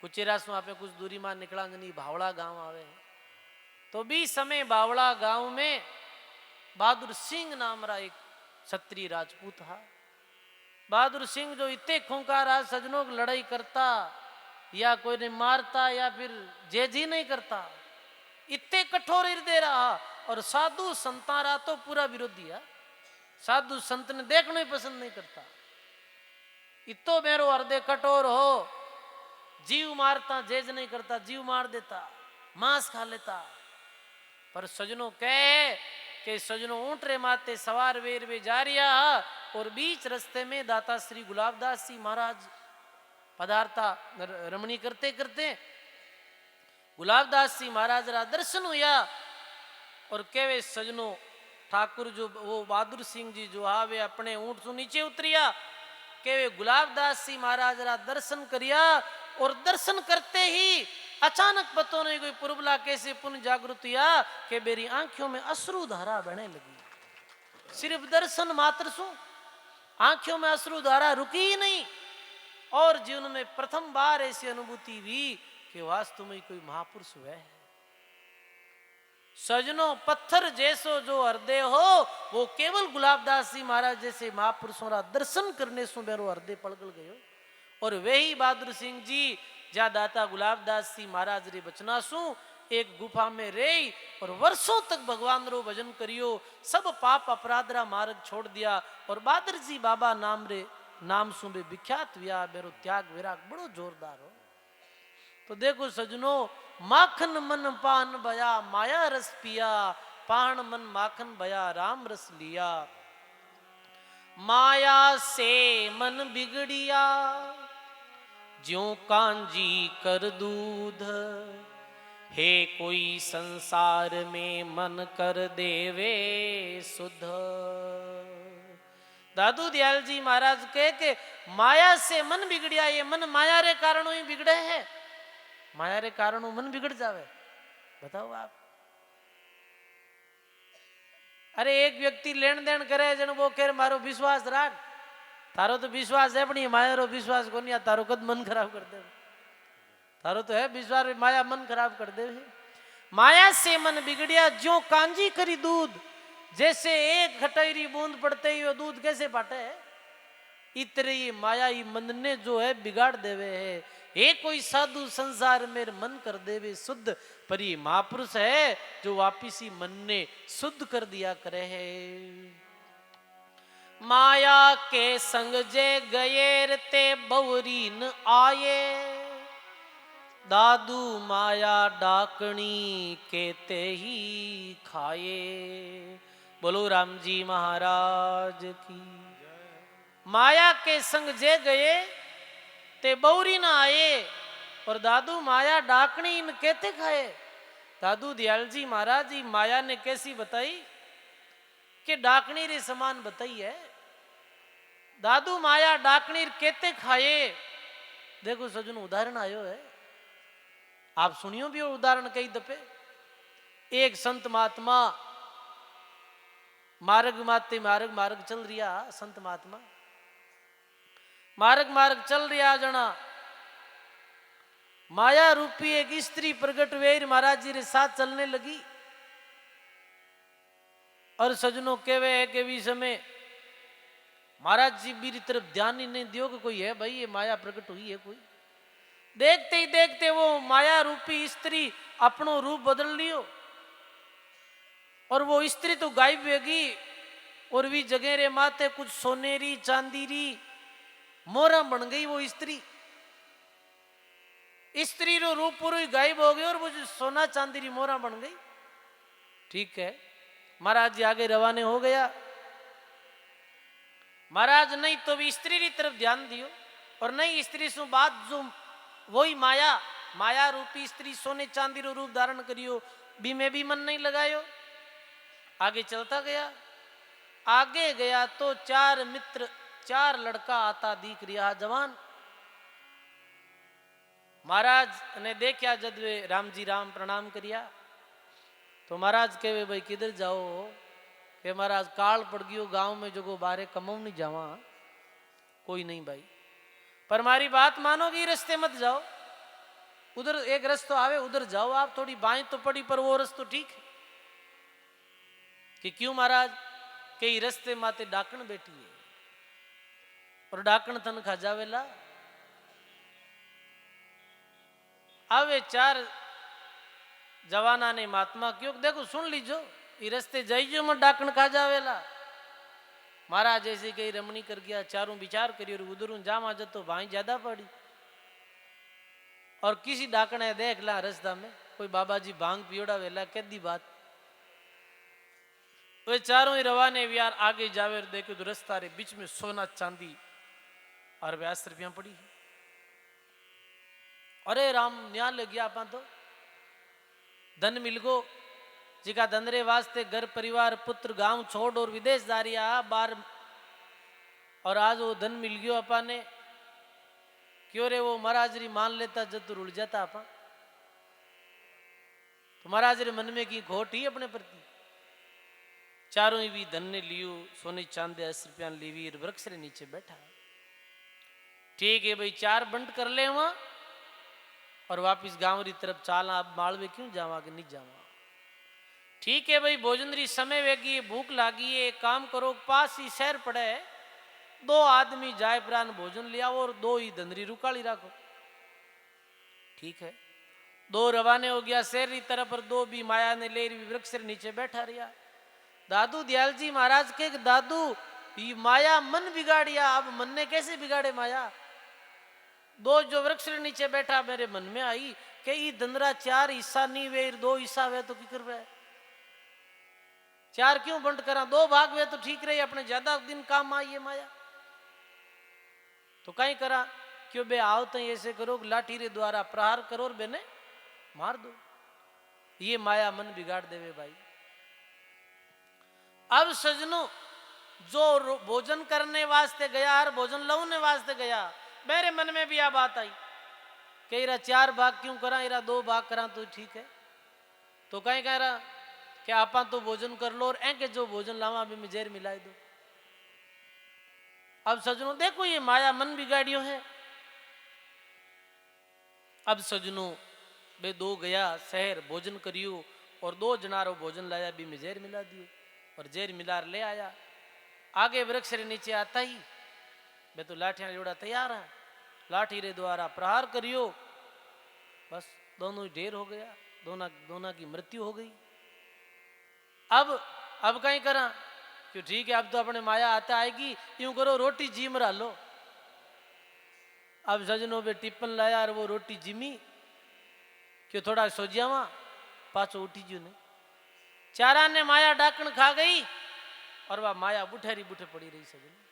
कुचेरा सु आपे कुछ दूरी में निकला नहीं, भावड़ा गांव आवे। तो भी समय बावड़ा गांव में बहादुर सिंह नाम रा एक क्षत्रिय राजपूत था। बहादुर सिंह जो इतने खूंखार आज सजनों की लड़ाई करता या कोई ने मारता या फिर जेज ही नहीं करता, इतने कठोर हृदय रहा। और साधु संतारा तो पूरा विरोधी है, साधु संत ने देखना ही पसंद नहीं करता। इतो मेरो हृदय कठोर हो, जीव मारता जेज नहीं करता, जीव मार देता, मांस खा लेता। पर सजनों कहे कि सजनों ऊंट रे माते सवार वेर वे जा रिया, और बीच रस्ते में दाता श्री गुलाबदास जी महाराज पधारता। रमणी करते करते गुलाबदास जी महाराज रा दर्शन हुआ। और केवे सजनों ठाकुर जो वो बहादुर सिंह जी जो आवे अपने ऊंट से नीचे उतरिया, केवे गुलाबदास जी महाराज रा दर्शन करिया। और दर्शन करते ही अचानक पतो नहीं कोई पुरबला कैसे पुनः जागृत हुआ कि मेरी आंखों में अश्रु धारा बहने लगी। सिर्फ दर्शन मात्र सु आंखों में अश्रु धारा रुकी ही नहीं। और जीवन में प्रथम बार ऐसी अनुभूति हुई कि वास्तव में कोई महापुरुष वह है। सजनों, पत्थर जैसो जो हृदय हो वो केवल गुलाबदास जी महाराज जैसे महापुरुषों का दर्शन करने से मेरो हृदय पलगल गयो। और वही बहादुर सिंह जी जा दाता गुलाबदास जी महाराज रे बचना सु एक गुफा में रही और वर्षों तक भगवान रो भजन करियो, सब पाप अपराध रा मार्ग छोड़ दिया। और बहादुर जी बाबा नाम सु बे विख्यात हुआ। मेरो त्याग विराग बड़ो जोरदार हो। तो देखो सजनों, माखन मन पान भया माया रस पिया, पान मन माखन भया राम रस लिया। माया से मन बिगड़िया ज्यों कांजी कर दूध, हे कोई संसार में मन कर देवे शुद्ध। दादू दयाल जी महाराज कहे कि माया से मन बिगड़िया, ये मन माया रे कारणों ही बिगड़े है। माया रे कारणों मन बिगड़ जावे। बताओ आप, अरे एक व्यक्ति लेन देन करे जन वो कह मारो विश्वास राख, थारो तो विश्वास है पण माया रो विश्वास को नहीं, तारो कद मन खराब कर दे। थारो तो है विश्वास, माया मन खराब कर दे। माया से मन बिगड़िया ज्यों कांजी करी दूध, जैसे एक खटैरी बूंद पड़ते ही वो दूध कैसे पाटे है, इतरे ये माया ही मन ने जो है बिगाड़ देवे है। एक कोई साधु संसार में मन कर देवे शुद्ध, पर ये महापुरुष है जो वापिस ही मन ने शुद्ध कर दिया करे है। माया के संग जे गए ते बवरीन आए, दादू माया डाकनी केते ही खाए। बोलो राम जी महाराज की। माया के संग जे गए ते बौरी ना आए, और दादू माया डाकनी इन कहते खाए। दादू दयाल जी महाराज जी माया ने कैसी बताई कि डाकनी रे समान बताई है। दादू माया डाकनी कहते खाए। देखो सजन उदाहरण आयो है। आप सुनियो भी वो उदाहरण कई दफे। एक संत महात्मा मार्ग माते मार्ग मार्ग चल रिया, संत महात्मा मार्ग मार्ग चल रिया जना, माया रूपी एक स्त्री प्रगट वेर महाराज जी रे साथ चलने लगी। और सजनों केवे है कि भी समय महाराज जी मेरी तरफ ध्यान ही नहीं दियो कि कोई है भाई, ये माया प्रकट हुई है कोई। देखते ही देखते वो माया रूपी स्त्री अपनो रूप बदल लियो, और वो स्त्री तो गायब होगी, और भी जगह रे माथे कुछ सोनेरी चांदीरी मोरा बन गई। वो स्त्री रो रूप पूरा ही गायब हो गया, और वो जो सोना चांदीरी मोरा बन गई। ठीक है, महाराज जी आगे रवाने हो गया। महाराज नहीं तो भी स्त्री की तरफ ध्यान दियो, और नहीं स्त्री सु बात जो वही माया रूपी स्त्री सोने चांदी रो रूप धारण करियो, भी में भी मन नहीं लगायो। आगे चलता गया, आगे गया तो चार मित्र, चार लड़का आता दिख रिया जवान। महाराज ने देखा जद वे राम जी राम प्रणाम करिया, तो महाराज कहे भाई किधर जाओ? के महाराज काल पड़ गयो गांव में जो को बारे कमाऊ नहीं जावा। कोई नहीं भाई, पर हमारी बात मानोगी, रास्ते मत जाओ, उधर एक रस्तो आवे उधर जाओ आप। थोड़ी बाएं तो पड़ी पर वो रस्तो ठीक है। कि क्यों महाराज? के रस्ते माते डाकण बैठी है, और डाकण थन खा जावेला। आवे चार जवाना ने महात्मा क्यों देखो सुन लीजो, ये रस्ते जाइजो मत डाकण खा जावेला। महाराज ऐसे कई रमणी कर गया, चारों विचार करियो, उधर जामा जतो भाई ज्यादा पड़ी। और किसी डाकणे देख ला रास्ता में कोई बाबा जी भांग पियोड़ा वेला, कैदी बात। वे चारों ही रवाने विहार आगे जावे, और देखो तो रास्ता रे बीच में सोना चांदी और 82 रुपया पड़ी। अरे राम न्या लग गया अपन तो धन मिल गो, जिका धन रे वास्ते घर परिवार पुत्र गांव छोड़ और विदेश जा रिया बार, और आज वो धन मिल गयो अपा ने। क्यों रे वो महाराज री मान लेता जब तो रुल जाता अपा। तो महाराज रे मन में की घोट ही अपने प्रति। चारों ही भी धन ने लियो, सोने चांदी 80 रुपया लीवी, वृक्ष रे नीचे बैठा। ठीक है भाई, चार बंट कर ले वहां, और वापिस गांव री तरफ चाला। अब मालवे क्यों जावा कि नहीं जावा? ठीक है भाई, भोजन री समय वेगी, भूख लागी है, एक काम करो पास ही शहर पड़े है, 2 आदमी जाए प्राण भोजन ले आओ, और 2 ही धनरी रुकाली राखो। ठीक है, 2 रवाने हो गया शहर री तरफ, और 2 भी माया ने ले वृक्ष रे नीचे बैठा रिया। दादू दयाल जी महाराज के दादू ये माया मन बिगाड़िया, अब मन ने कैसे बिगाड़े माया? 2 जो वृक्ष रे नीचे बैठा मेरे मन में आई कि ये धनरा 4 हिस्सा नहीं वे, 2 हिस्सा वे तो की कर रहा है? 4 क्यों बंट करा? 2 भाग वे तो ठीक रही, अपने ज्यादा दिन काम आई है माया। तो कहीं करा क्यों बे आओ तो ऐसे करो लाठी रे द्वारा प्रहार करो और बेने मार दो। ये माया मन बिगाड़ देवे भाई। अब सजनों, जो भोजन करने वास्ते गया और भोजन लौने वास्ते गया, मेरे मन में भी आ बात आई कि इरा 4 भाग क्यों करा, इरा 2 भाग करा तो ठीक है। तो कहीं कह रहा कि आपा तो भोजन कर लो, और एंके जो भोजन लावा अभी में जहर मिलाई दो। अब सजनों देखो ये माया मन बिगाड़ियो है। अब सजनों बे 2 गया शहर भोजन करियो, और 2 जनारो भोजन लाया, भी में जहर मिला दियो, और जहर मिलार ले आया। आगे वृक्ष रे नीचे आता ही बे तो लाठियां जोड़ा तैयार है, लाठी रे द्वारा प्रहार करियो, बस दोनों ही ढेर हो गया, दोनों की मृत्यु हो गई। अब कहीं करा क्यों? ठीक है, अब तो अपने माया आता आएगी, यूं करो रोटी जीम रहा लो। अब सजनों पे टिप्पन लाया, और वो रोटी जिमी क्यों थोड़ा सो जावा, पाछो उठी जो ने। चारा ने माया डाकण खा गई, और वह माया बुठेरी बुठे पड़ी रही। सजनों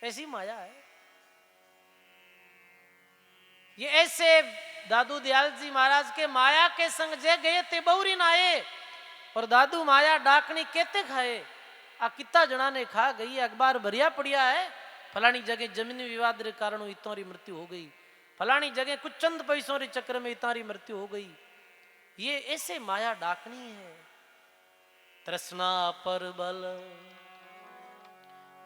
ऐसी माया है। ये ऐसे दादू दयाल जी महाराज के माया के संग जे गए थे बहुरी ना आए, और दादू माया डाकनी कहते खाए। आ कितना जना ने खा गई, अखबार भरिया पड़िया है, फलानी जगह जमीन विवाद के कारण इतों री मृत्यु हो गई। फलानी जगह कुछ चंद पैसों के चक्कर में इतारी मृत्यु हो गई। ये ऐसे माया डाकनी है। तृष्णा पर बल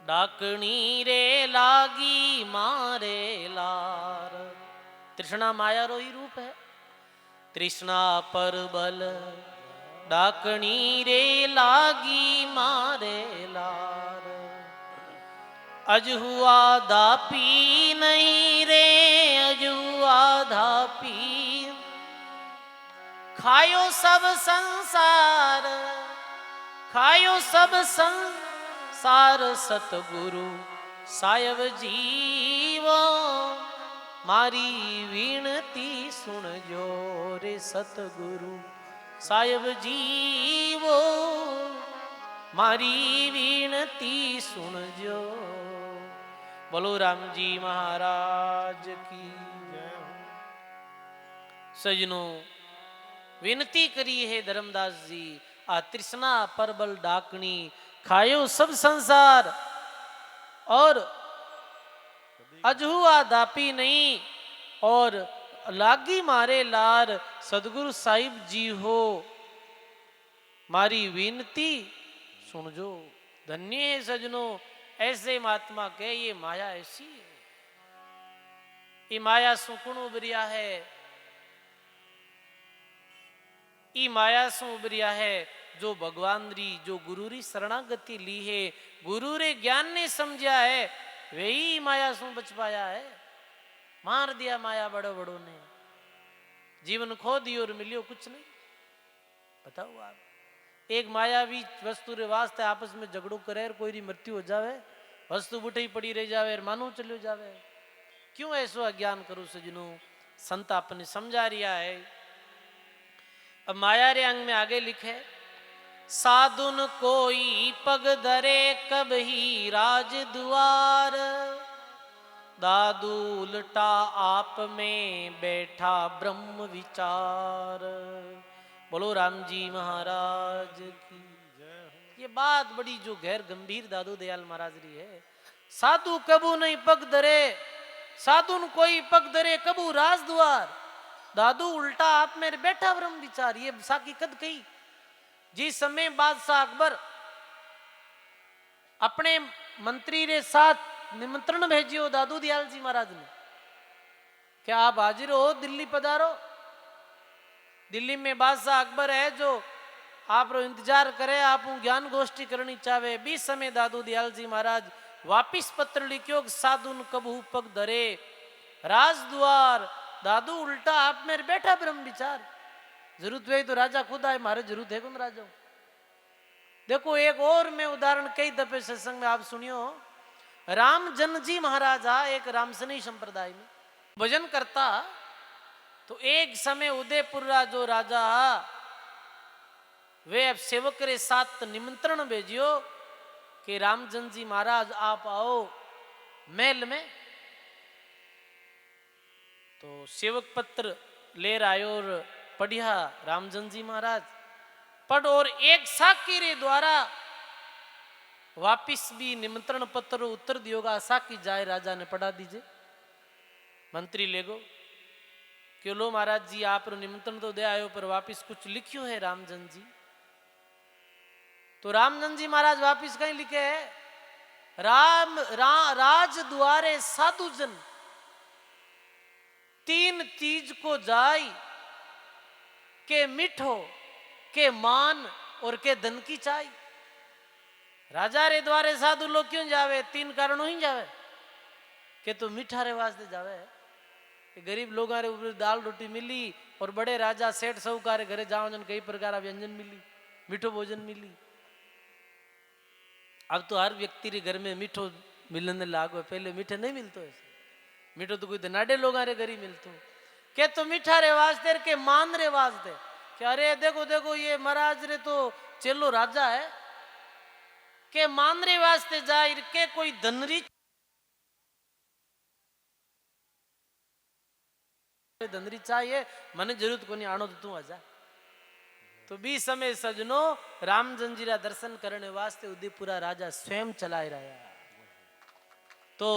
डाकनी रे लागी मारे लार। तृष्णा माया रो ही रूप है। तृष्णा पर बल डाकनी रे लागी मारे लार। अजहुआ दापी नहीं रे अजहुआ धापी। खायो सब संसार खायो सब संसार सतगुरु सायब जीवो। मारी विनती सुन जो रे सतगुरु सायब जीवो। मारी विनती सुन जो। बोलो राम जी महाराज की जय हो। सजनों विनती करी है धर्मदास जी। आ तृष्णा परबल डाकनी खायो सब संसार और अजहुआ दापी नहीं और लागी मारे लार। सदगुरु साहिब जी हो मारी विनती सुन जो। धन्य है सजनों ऐसे महात्मा के। ये माया ऐसी है। ये माया सुकुण उबरिया है। ई माया सु उबरिया है जो भगवान री जो गुरु री शरणागति ली है। गुरु रे ज्ञान ने समझा है वही माया सु बच पाया है। मार दिया माया बड़ो बड़ो ने। जीवन खो दियो और मिलियो कुछ नहीं। बताओ आप एक मायावी वस्तु रे वास्ते आपस में झगड़ो करे और कोई री मृत्यु हो जावे वस्तु बुठे ही पड़ी रह जावे और मानो चलो जावे। क्यों ऐसो अज्ञान करो सजनों। संत अपने समझा रिया है। अब माया रे अंग में आगे लिखे साधुन कोई पग धरे कब ही राज द्वार। दादू उल्टा आप में बैठा ब्रह्म विचार। बोलो राम जी महाराज की ये बात बड़ी जो गैर गंभीर दादू दयाल महाराज री है। साधु कबू नहीं पग धरे साधुन कोई पग धरे कबू राज द्वार। दादू उल्टा आप में बैठा ब्रह्म विचार। ये साकी कद कही जिस समय बादशाह अकबर अपने मंत्री रे साथ निमंत्रण भेजियो दादू दयाल जी महाराज ने। क्या आप हाजिर हो दिल्ली पधारो। दिल्ली में बादशाह अकबर है जो आप रो इंतजार करे आप ज्ञान गोष्ठी करनी चाहे। 20 समय दादू दयाल जी महाराज वापिस पत्र लिखियो साधुन कबू पग धरे राजद्वार। दादू उल्टा आप में बैठा ब्रह्म विचार। जरूरत हुई तो राजा खुद आए। मारे जरूरत है कौन राजा। देखो एक और मैं उदाहरण कई दफे सत्संग में आप सुनियो। रामजन जी महाराजा एक रामसनी संप्रदाय में भजन करता। तो एक समय उदयपुर जो राजा वे अब सेवक रे साथ निमंत्रण भेजियो कि रामजन जी महाराज आप आओ महल में। तो सेवक पत्र ले आयो और पढ़िया रामजन जी महाराज पढ़ और एक साकी रे द्वारा वापिस भी निमंत्रण पत्र उत्तर दियोगा। साकी जाए राजा ने पढ़ा दीजिए। मंत्री ले गो कि लो महाराज जी आप निमंत्रण तो दे आयो पर वापिस कुछ लिखियो है रामजन जी। तो रामजन जी महाराज वापिस कहीं लिखे है राज द्वारे साधु जन 3 चीज को जाई के मिठो के मान और के धन की चाई। राजा रे द्वारे साधु लोग क्यों जावे 3 कारणों ही जावे कि तो मीठा रे वास्ते जावे कि गरीब लोगों रे ऊपर दाल रोटी मिली और बड़े राजा सेठ साहूकार घरे जाओ जन कई प्रकार व्यंजन मिली मीठो भोजन मिली। अब तो हर व्यक्ति रे घर में मीठो मिलने लागो। पहले मीठे नहीं मिलतो ऐसे। मीठो तो कोई धनाडे लोगों रे घर ही मिलतो के तो मीठा रे वास्ते के मान रे वास्ते कि अरे देखो देखो ये महाराज रे तो चेलो राजा है के मान रे वास्ते जाए के कोई धनरी धनरी चाहिए मने जरूरत को नहीं आनो तो तू आजा। तो 20 समय सजनो रामजन जी रा दर्शन करने वास्ते उदयपुरा राजा स्वयं चलाए रहा। तो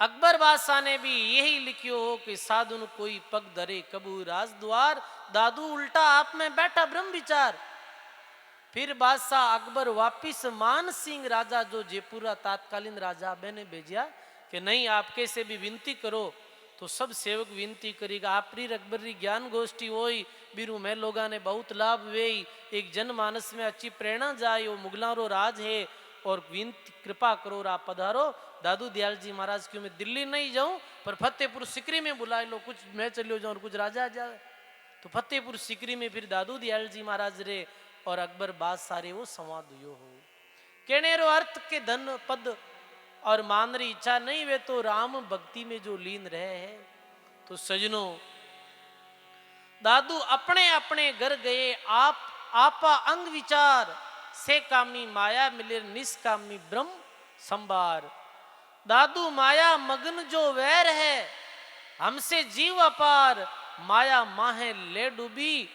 अकबर बादशाह ने भी यही लिखियो हो कि साधुन कोई पग धरे कबू राजद्वार, दादू उल्टा आप में बैठा ब्रह्म विचार। फिर बादशाह अकबर वापिस मान सिंह राजा जो जयपुरा तात्कालीन राजा ने भेजा कि नहीं आप कैसे भी विनती करो। तो सब सेवक विनती करेगा आपरी अकबरी ज्ञान गोष्ठी होई बीरू में लोगा ने बहुत लाभ वे एक जनमानस में अच्छी प्रेरणा जाए वो मुगलों राज है और विनती कृपा करो रा पधारो। दादू दयाल जी महाराज क्यों मैं दिल्ली नहीं जाऊं पर फतेहपुर सिकरी में बुला लो कुछ मैं चलियो जाऊं और कुछ राजा आ जाए। तो फतेहपुर सिकरी में फिर दादू दयाल जी महाराज रे और अकबर बादशाह रे वो संवाद हुयो हो। कहने रो अर्थ के धन पद और मान री इच्छा नहीं वे तो राम भक्ति में जो लीन रहे है। तो सजनों दादू अपने अपने घर गए आप आपा अंग विचार से कामी माया मिले निष्कामी ब्रह्म संभार। दादू माया मगन जो वैर है हमसे जीव अपार, माया माहे ले डूबी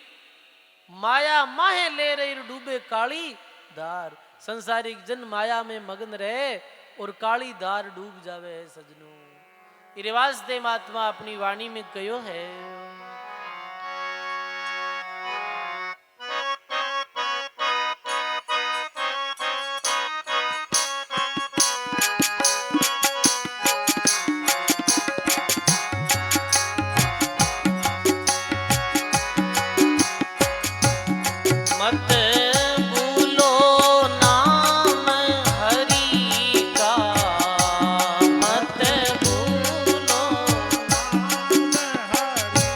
माया माहे ले रही डूबे काली धार। संसारिक जन माया में मगन रहे और काली धार डूब जावे है सजनों। ये रिवाज दे महात्मा अपनी वाणी में कहो है। मत भूलो नाम हरि का, मत भूलो नाम हरि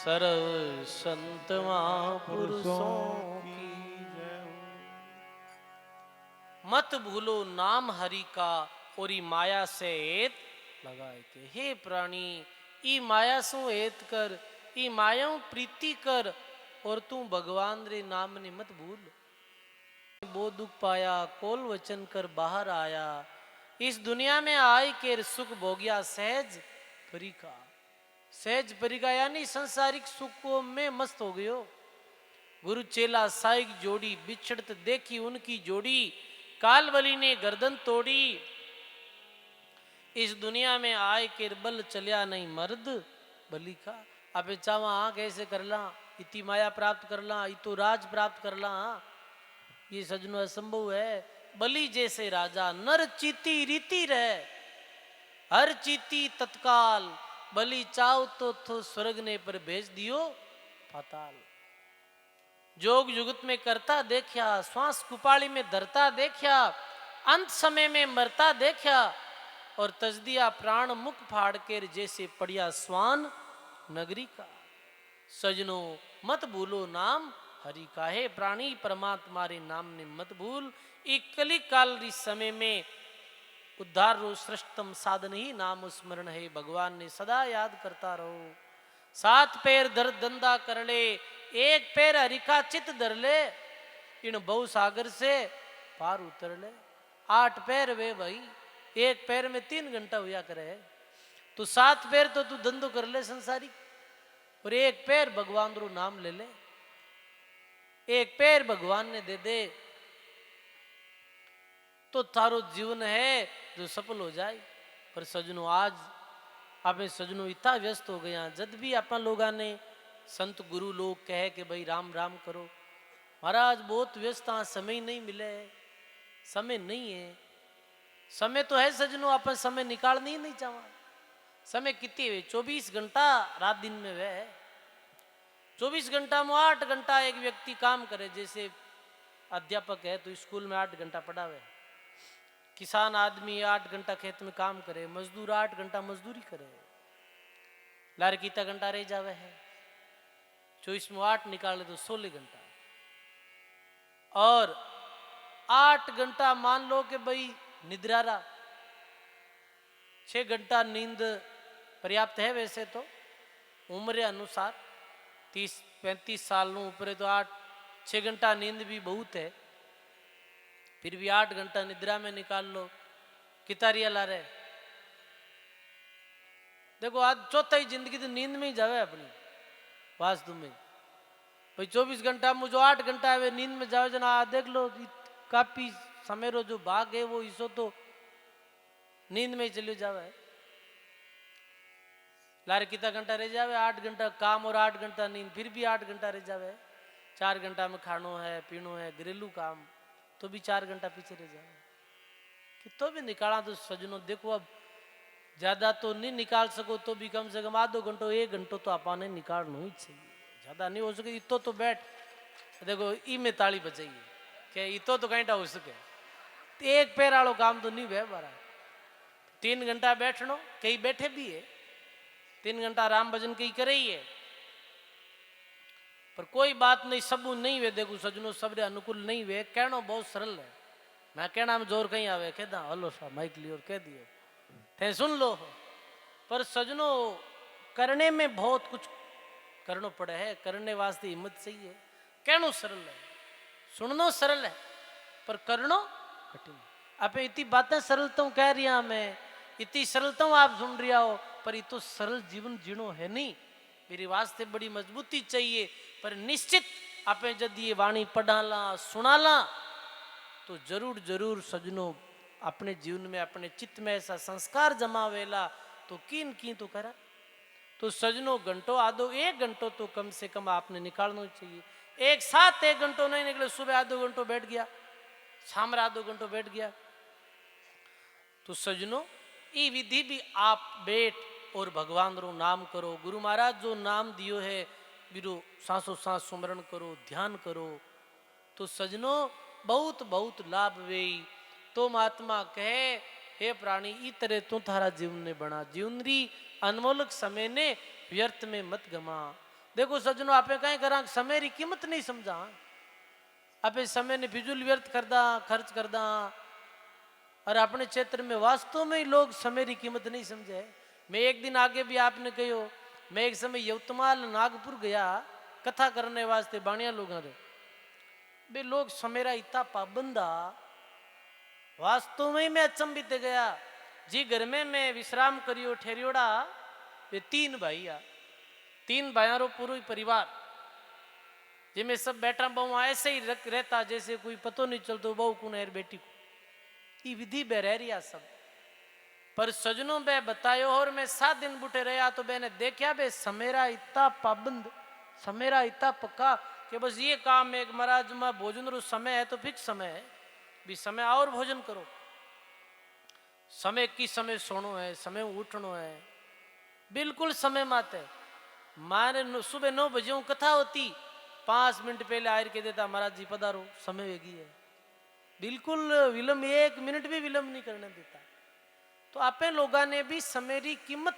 सर्व संत महापुरुषों पुरुषों की की जय हो। मत भूलो नाम हरि का और ई माया से हेत लगाए के। हे प्राणी, ई माया सु हेत कर, ई मायाऊ प्रीति कर और तू भगवान रे नाम ने मत भूल। वो दुख पाया कोल वचन कर बाहर आया, इस दुनिया में आय के सुख भोगिया सहज परी का। सहज परी का यानी संसारिक सुखों में मस्त हो गयो। गुरु चेला साई की जोड़ी बिछड़त देखी उनकी जोड़ी, कालबली ने गर्दन तोड़ी। इस दुनिया में आय के बल चलिया नहीं मर्द बलि का। अबे चावा हाँ कैसे कर ला, इतनी माया प्राप्त कर ला, इतो राज प्राप्त कर ला, हाँ ये सजनो असंभव है। बलि जैसे राजा नर चीती रीति रहे, हर चीती तत्काल। बलि चाव तो स्वर्ग ने पर भेज दियो पाताल। जोग जुगत में करता देखा, श्वास कुपाली में धरता देखा, अंत समय में मरता देखा और तजदिया प्राण मुख फाड़ के जैसे पड़िया स्वान नगरी का। सजनो मत भूलो नाम हरि का। है प्राणी परमात्मा रे नाम ने मत भूल। एक कली काल री समय में उद्धार रो श्रेष्ठतम साधन ही नाम स्मरण है। भगवान ने सदा याद करता रहो। 7 पैर धर धंधा कर ले, एक पैर हरि का चित धर ले, इन बहु सागर से पार उतर ले। 8 पैर वे भाई, एक पैर में 3 घंटा हुआ करे। तो 7 पैर तो तू धंधो कर ले संसारी, और एक पैर भगवान रो नाम ले ले। एक पैर भगवान ने दे दे तो थारो जीवन है जो सफल हो जाए। पर सजनो आज आप सजनो इतना व्यस्त हो गया, जब भी अपन लोगों ने संत गुरु लोग कहे कि भाई राम राम करो, महाराज बहुत व्यस्त हाँ, समय नहीं मिले। समय नहीं है, समय तो है सजनो, अपन समय निकालनी ही नहीं चाहा। समय कितनी है? 24 घंटा रात दिन में वह है। 24 घंटा में 8 घंटा एक व्यक्ति काम करे। जैसे अध्यापक है तो स्कूल में 8 घंटा पढ़ावे, किसान आदमी 8 घंटा खेत में काम करे, मजदूर 8 घंटा मजदूरी करे, लार कितना घंटा रह जावे है। 24 में 8 निकाले तो 16 घंटा, और 8 घंटा मान लो कि भाई निद्रा रहा, 6 घंटा नींद पर्याप्त है। वैसे तो उम्र अनुसार 30-35 साल ऊपर तो 8-6 घंटा नींद भी बहुत है। फिर भी 8 घंटा निद्रा में निकाल लो, कितारिया ला रहे। देखो आज चौथा ही जिंदगी तो नींद में ही जावे अपनी वास्तु में। भाई 24 घंटा में जो 8 घंटा है नींद में जावे जना, देख लो काफी समय रो जो भाग है वो इसो तो नींद में ही चले जावे। लारे कितना घंटा रह जावे? 8 घंटा काम और 8 घंटा नींद, फिर भी 8 घंटा रह जावे। 4 घंटा में खानो है पीनो है घरेलू काम, तो भी 4 घंटा पीछे रह जावे। कि तो भी निकाला तो सजनों देखो, अब ज्यादा तो नहीं निकाल सको तो भी कम से कम आधो घंटो 1 घंटो तो आपने निकालना ही चाहिए। ज्यादा नहीं हो सके इतो तो बैठ देखो ई में ताली बजाइए क्या इतो तो घंटा हो सके। तो एक पैर वालों काम तो नहीं है बारा। 3 घंटा बैठनो, कई बैठे भी है, 3 घंटा राम भजन कई करे ही है। पर कोई बात नहीं, सबू नहीं वे देखो सजनो सबरे अनुकूल नहीं वे। कहना बहुत सरल है, मैं कहना में जोर कहीं आवे कहदा हलो सा माइक लियो कह दियो थे सुन लो। पर सजनो करने में बहुत कुछ करना पड़े है, करने वास्ते हिम्मत चाहिए। कहनो सरल है, सुननो सरल है, पर करनो कठिन। आप इतनी बातें सरलता कह रही मैं, इतनी सरलता आप सुन रही हो, पर ये तो सरल जीवन जीनो है नहीं। मेरे वास्ते बड़ी मजबूती चाहिए। पर निश्चित आप जब ये वाणी पढ़ाला सुनाला तो जरूर जरूर सजनों अपने जीवन में अपने चित्त में ऐसा संस्कार जमावेला तो किन की तो करा। तो सजनों घंटों आधो 1 घंटों तो कम से कम आपने निकालना चाहिए। एक साथ 1 घंटों नहीं निकले, सुबह आधो घंटों बैठ गया, शाम आधो घंटों बैठ गया, तो सजनों ये विधि भी आप बैठ और भगवान रो नाम करो। गुरु महाराज जो नाम दियो है बिरो सांसों सांस सुमरण करो, ध्यान करो, तो सजनों बहुत बहुत लाभ वे। तो महात्मा कहे हे प्राणी ई तरह तू थारा जीवन ने बना, जीवन री अनमोलक समय ने व्यर्थ में मत गमा। देखो सज्जनों, आपे कहीं करा समय री कीमत नहीं समझा, आपे समय ने फिजूल व्यर्थ कर दा, खर्च कर दा, और अपने क्षेत्र में वास्तव में ही लोग समय की कीमत नहीं समझे। मैं एक दिन आगे भी आपने कहो, मैं एक समय यवतमाल नागपुर गया कथा करने वास्ते बाणिया लोग बे लोग समेरा इतना पाबंदा, वास्तव में ही मैं अचंभित गया। जी घर में मैं विश्राम करियो ठहरियोड़ा, वे 3 भाई आ, 3 भाइयों पूरा ही परिवार, जिसमें सब बेटा बहु ऐसे ही रहता जैसे कोई पतो नहीं चलतो बहू को है बेटी को, ये विधि बहरिया सब। पर सजनों बे बतायो, और मैं 7 दिन बुटे रहा तो मैंने देखा बे समेरा इतना पाबंद, समेरा इतना पक्का कि बस ये काम है कि महाराज में भोजन रो समय है तो फिक्स समय है, भी समय और भोजन करो, समय की समय सोनो है, समय उठनो है, बिल्कुल समय माते। मारे सुबह 9 बजे कथा होती, 5 मिनट पहले आयर के देता महाराज जी पधारो, समय वेगी है, बिल्कुल विलंब, 1 मिनट भी विलंब नहीं करने देता। तो आपे लोगों ने भी समय की कीमत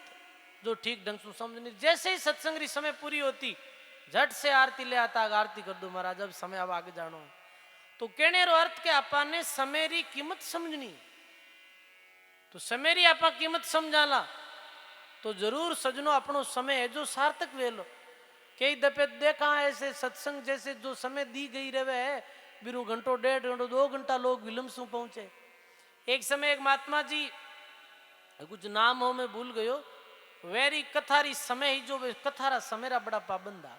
जो ठीक ढंग से समझनी, जैसे ही सत्संग की समय पूरी होती झट से आरती ले आता, आरती कर दो महाराज, अब समय अब आगे जानो। तो कहने रो अर्थ के आपा ने समय की कीमत समझनी, तो समय की आपा कीमत समझाला तो जरूर सजनो अपनो समय है जो सार्थक वेलो। कई दफे देखा ऐसे सत्संग जैसे जो समय दी गई रहे है, बिरू घंटों 1.5 घंटों 2 घंटा लोग विलंब से पहुंचे। एक समय एक महात्मा जी, कुछ नाम हो मैं भूल गयो, वेरी कथारी समय ही जो कथारा समय रा बड़ा पाबंद आ,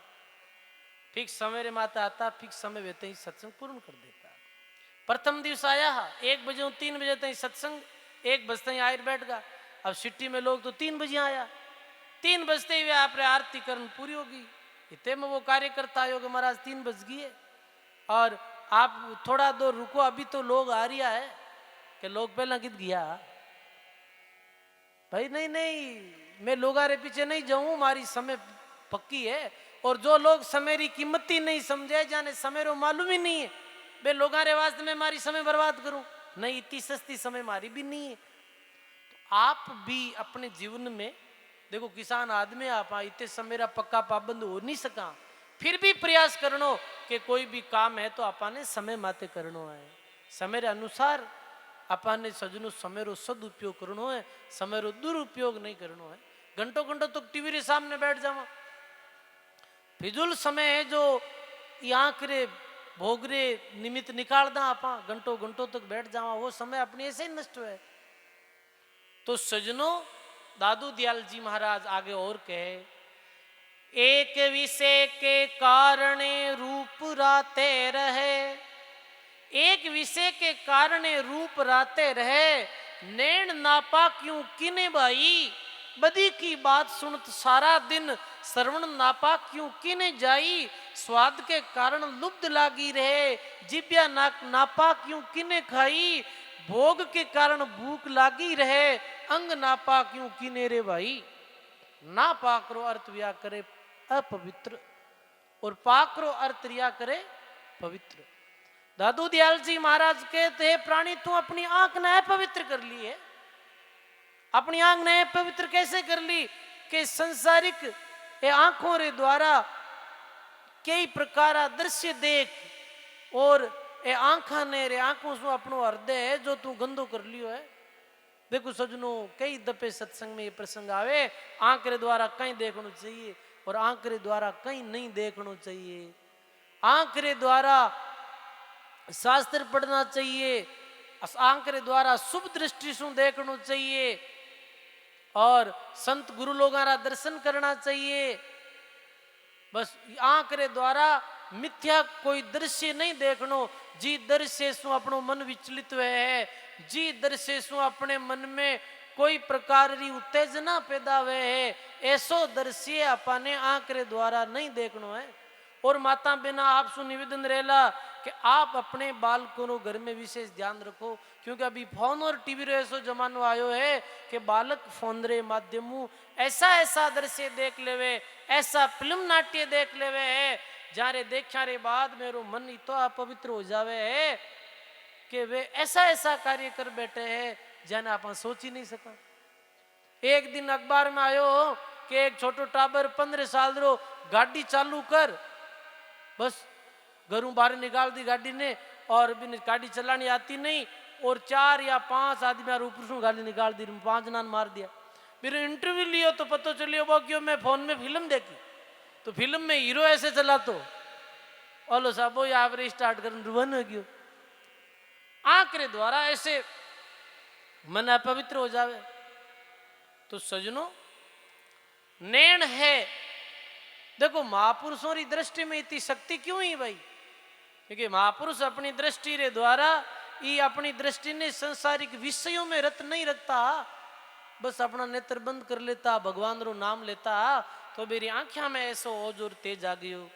फिक्स समय रे माता आता, फिक्स समय वेते ही सत्संग पूर्ण कर देता। प्रथम दिवस आया 1 बजे 3 बजे तक सत्संग, 1 बजते ही आयर बैठ गया। अब सिटी में लोग तो 3 बजे आया, 3 बजते ही आप आरती करन पूरी होगी, इतने में वो कार्यकर्ता आयो कि महाराज 3 बज गई है और आप थोड़ा दो रुको, अभी तो लोग आ रिया है, कि लोग पहला कित गया भाई, नहीं नहीं मैं लोग रे पीछे नहीं जाऊं, मारी समय पक्की है। और जो लोग समय की कीमत ही नहीं समझे, जाने समय रो मालूम ही नहीं है, बे लोग रे वास्ते में मारी समय बर्बाद करूं, नहीं इतनी सस्ती समय मारी भी नहीं है। तो आप भी अपने जीवन में देखो, किसान आदमी आप इतने समय रा पक्का पाबंद हो नहीं सका, फिर भी प्रयास करनो कि कोई भी काम है तो आपने समय माते करनो है, समय रे अनुसार आपने सजनो समय रो सदुपयोग करनो है, समय रो दुरुपयोग नहीं करनो है। घंटों घंटों तक टीवी रे सामने बैठ जावा, फिजूल समय है जो यहाँ करे भोगरे निमित्त निकाल दा, आप घंटों घंटों तक बैठ जावा, वो समय अपने ऐसे ही नष्ट है। तो सजनो दादू दयाल जी महाराज आगे और कहे, एक विषय के कारण रूप राते रहे, एक विषय के कारण रूप राते रहे, नैन नापा क्यों किने भाई, बदी की बात सुनत सारा दिन, श्रवण नापा क्यों किने जाई, स्वाद के कारण लुब्ध लागी रहे, जिब्या नापा क्यों किने खाई, भोग के कारण भूख लागी रहे, अंग नापा क्यों किने रे भाई। ना पाकरो अर्थ व्या करे अपवित्र, और पाकरो अर्थ रिया करे पवित्र। दादू दयाल जी महाराज कहते हैं, प्राणी तू अपनी आंख ने पवित्र कर ली है। अपनी आंख ने पवित्र कैसे कर ली कि संसारिक ये आंखों रे द्वारा कई प्रकार दृश्य देख, और ये आंखा ने रे आंखों से अपनो हृदय है जो तू गंदो कर लियो है। देखो सजनों, कई दफे सत्संग में ये प्रसंग आवे, आंख रे द्वारा कहीं देखना चाहिए और आंख रे द्वारा कहीं नहीं देखना चाहिए। आंख रे द्वारा शास्त्र पढ़ना चाहिए, आंख रे द्वारा शुभ दृष्टि से देखना चाहिए, और संत गुरु लोगों का दर्शन करना चाहिए। बस आंख रे द्वारा मिथ्या कोई दृश्य नहीं देखनो, जी दृश्य सु अपनो मन विचलित हुए है, जी दृश्य सु अपने मन में कोई प्रकार की उत्तेजना पैदा हुए है, ऐसो दृश्य अपने आंख रे द्वारा नहीं देखनो है। और माता बिना आप सु निवेदन रहेला कि आप अपने बालकों रो घर में विशेष ध्यान रखो, क्योंकि अभी फोन और टीवी रो ऐसो जमानो आयो है कि बालक फोन रे माध्यमों ऐसा ऐसा दृश्य देख लेवे, ऐसा फिल्म नाट्य देख लेवे है, जारे देखा रे बाद मेरो मन इतो अपवित्र हो जावे है कि वे ऐसा ऐसा कार्य कर बैठे हैं जाने आप सोच ही नहीं सका। एक दिन अखबार में आयो कि एक छोटो टाबर 15 साल रो गाड़ी चालू कर, बस घरों बाहर निकाल दी गाड़ी ने, और बिन गाड़ी चलानी आती नहीं, और 4 या 5 आदमी ऊपर से गाड़ी निकाल दी, 5 नान मार दिया। फिर इंटरव्यू लियो तो पता चलियो वो क्यों मैं फोन में फिल्म देखी, तो फिल्म में हीरो ऐसे चला तो ओलो साहब वो यहाँ पर स्टार्ट कर रुवन हो गयो। आंकड़े द्वारा ऐसे मन अपवित्र हो जावे। तो सजनों नैण है, देखो महापुरुषों की दृष्टि में इतनी शक्ति क्यों ही भाई, क्योंकि महापुरुष अपनी दृष्टि रे द्वारा ये अपनी दृष्टि ने संसारिक विषयों में रत नहीं रखता, बस अपना नेत्र बंद कर लेता, भगवान रो नाम लेता, तो मेरी आंखों में ऐसो ओजोर तेज आ गयो।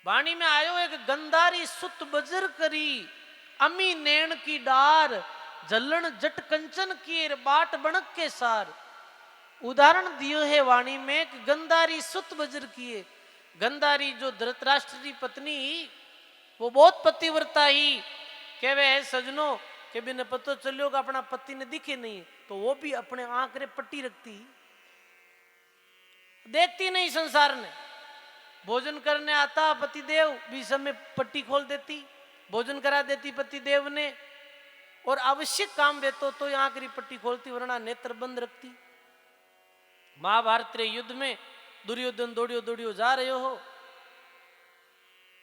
वाणी में आयो एक गंदारी सुत बजर करी, अमी नैण की डार, जलन जट कंचन की बाट बनक के सार। उदाहरण दियो है वाणी में कि गंदारी सुत बजर किए। गंदारी जो धृतराष्ट्र की पत्नी वो बहुत पतिव्रता ही कहवे है सजनों के बिना पतो चलियो कि अपना पति ने दिखे नहीं, तो वो भी अपने आंख रे पट्टी रखती, देखती नहीं संसार ने। भोजन करने आता पतिदेव भी समय पट्टी खोल देती, भोजन करा देती पतिदेव ने, और आवश्यक काम बेतो तो आंख री पट्टी खोलती, वरना नेत्र बंद रखती। महाभारत रे युद्ध में दुर्योधन दौड़ियो दौड़ियो जा रहे हो,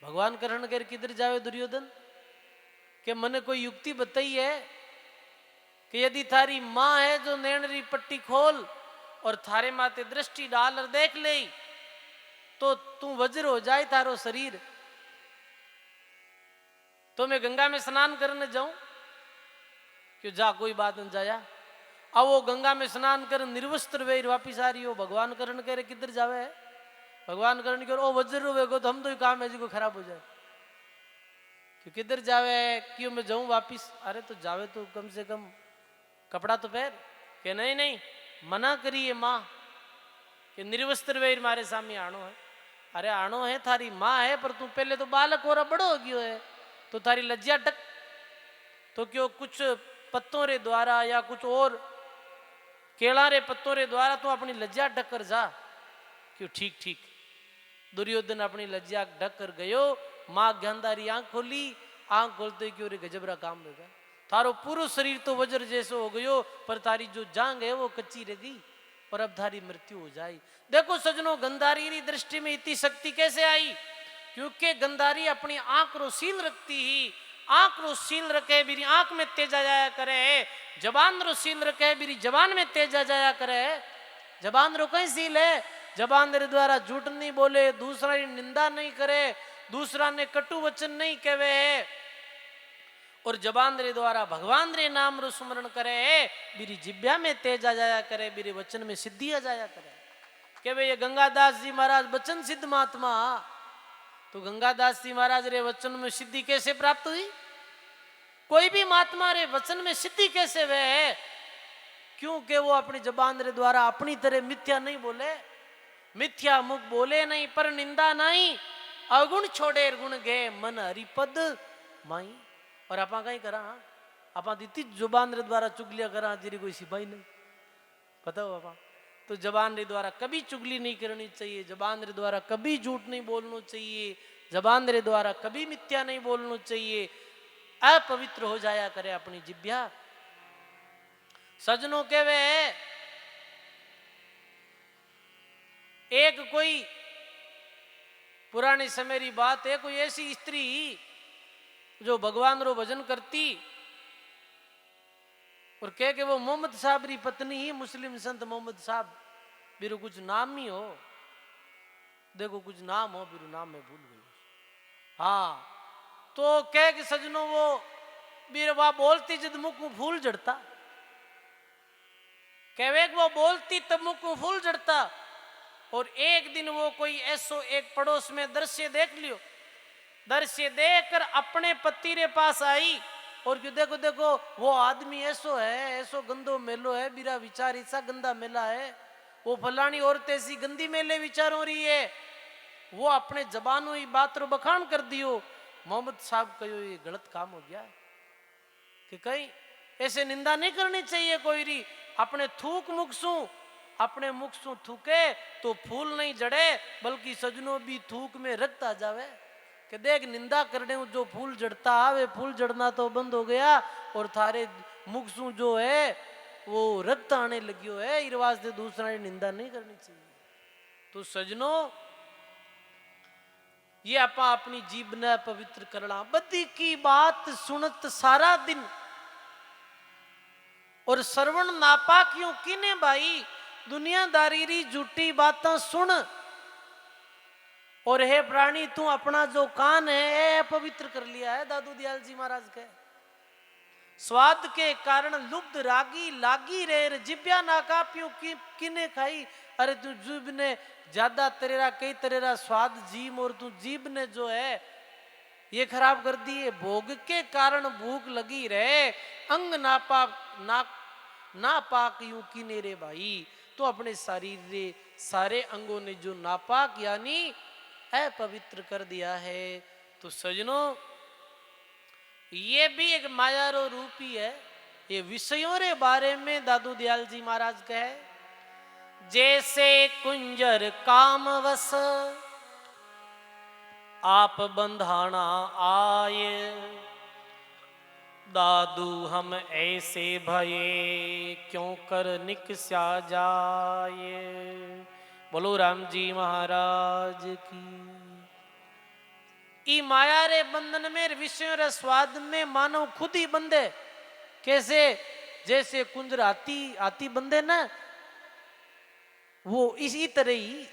भगवान करण कर किधर जावे दुर्योधन के मने कोई युक्ति बताई है कि यदि थारी मां है जो नैण री पट्टी खोल और थारे माते दृष्टि डाल और देख ले तो तू वज्र हो जाए थारो शरीर। तो मैं गंगा में स्नान करने जाऊं, क्यों जा कोई बात न जाया। अब वो गंगा में स्नान कर निर्वस्त्र वे वापिस आ रही हो, भगवान करण कह रहे किधर जावे है, भगवान करण कह ओ वज्र रोवेगो तो हम तो ही काम है जी खराब हो जाए, क्यों किधर जावे क्यों मैं जाऊं वापिस। अरे तो जावे तो कम से कम कपड़ा तो पहन के, नहीं नहीं मना करिए माँ कि निर्वस्त्र वे मारे सामने आनो है। अरे आनो है थारी माँ है, पर तू पहले तो बालक हो रहा बड़ो हो गयो है, तो थारी लज्जा टक, तो क्यों कुछ पत्तों रे द्वारा या कुछ और केला रे पत्तों रे द्वारा तू अपनी लज्जा ढक कर जा। क्यों ठीक ठीक दुर्योधन अपनी लज्जा ढक कर गयो, माँ ज्ञानदारी आंख खोली, आंख खोलते क्यों रे गजबरा काम हो गया, थारो पूरा शरीर तो वज्र जैसो हो गयो, पर तारी जो जांग है वो कच्ची रह गई, पर अब थारी मृत्यु हो जाए। देखो सजनों गंधारी की दृष्टि में इतनी शक्ति कैसे आई, क्योंकि गंधारी अपनी आंख रो सील रखती ही, आंख रो सील रखे मेरी आंख में तेज आ जाया करे, जबान रो सील रखे मेरी जबान में तेज आ जाया करे। जबान रो कई सील है, जबान रे द्वारा झूठ नहीं बोले, दूसरा की निंदा नहीं करे, दूसरा ने कटु वचन नहीं कहवे है, और जबान रे द्वारा भगवान रे नाम रो स्मरण करे, मेरी जिब्या में तेज आ जाया करे, मेरे वचन में सिद्धि आ जाया करे। कहवे ये गंगादास जी महाराज वचन सिद्ध महात्मा, तो गंगादास जी महाराज रे वचन में सिद्धि कैसे प्राप्त हुई, कोई भी महात्मा रे वचन में सिद्धि कैसे वे है, क्योंकि वो अपनी जबान रे द्वारा अपनी तरह मिथ्या नहीं बोले, मिथ्या मुख बोले नहीं, पर निंदा नहीं, अगुण छोड़े गुण गे मन हरिपद माई। और आपा कहीं करा, आपा दीती जुबान रे द्वारा चुगलियां करा, तेरी कोई सिपाही नहीं पता हो आपा। तो जबान रे द्वारा कभी चुगली नहीं करनी चाहिए, जबान रे द्वारा कभी झूठ नहीं बोलना चाहिए, जबान रे द्वारा कभी मिथ्या नहीं बोलना चाहिए, अपवित्र हो जाया करे अपनी जिब्या। सजनों के वे एक कोई पुराने समय की बात है, कोई ऐसी स्त्री जो भगवान रो भजन करती और कह के वो मोहम्मद साहब री पत्नी ही मुस्लिम संत मोहम्मद साहब, बिरु कुछ नाम ही हो, देखो कुछ नाम हो, बिरु नाम में भूल गई। हाँ तो कह के सजनों वो बीर वह बोलती जब मुख में फूल जड़ता, कहवे वो बोलती तब मुख में फूल जड़ता। और एक दिन वो कोई ऐसो एक पड़ोस में दृश्य देख लियो, दृश्य देखकर अपने पति रे पास आई, और क्यों देखो देखो वो आदमी ऐसो है, ऐसो गंदो मेलो है, मेरा विचार ऐसा गंदा मेला है, वो फलानी औरत ऐसी गंदी मेले विचार हो रही है, वो अपने जबानों ही बात रो बखान कर दियो। मोहम्मद साहब कहो ये गलत काम हो गया कि कहीं ऐसे निंदा नहीं करनी चाहिए कोई री, अपने थूक मुख सू अपने मुख से थूके तो फूल नहीं जड़े बल्कि सजनों भी थूक में रखता जावे कि देख निंदा करने जो फूल जड़ता आवे फूल जड़ना तो बंद हो गया और थारे मुख से जो है वो रक्त आने लगियो है इस वास्ते दूसरा की निंदा नहीं करनी चाहिए। तो सजनों ये आप अपनी जीभ ने पवित्र करना बदी की बात सुनत सारा दिन और श्रवण नापा क्यों किने भाई दुनियादारी री झूठी बातें सुन और हे प्राणी तू अपना जो कान है पवित्र कर लिया है। दादू दयाल जी महाराज के स्वाद के कारण लुब्ध रागी लागी रे जिब्या ना काप्यू किने खाई अरे तू जीभ ने ज्यादा तेरा कई तेरा स्वाद जीव और तू जीभ ने जो है ये खराब कर दी है। भोग के कारण भूख लगी रहे अंग नापाक यूं किने रे भाई तो अपने शरीर रे सारे अंगों ने जो नापाक यानी अपवित्र कर दिया है। तो सजनों ये भी एक माया रो रूप ही है। ये विषयों रे बारे में दादू दयाल जी महाराज कहे जैसे कुंजर कामवश आप बंधाना आए दादू हम ऐसे भये क्यों कर निकस्या जाए। बोलो राम जी महाराज की। ई माया रे बंधन में विषयों रे स्वाद में मानव खुद ही बंधे कैसे जैसे कुंजर हाथी बंधे ना वो इसी तरह ही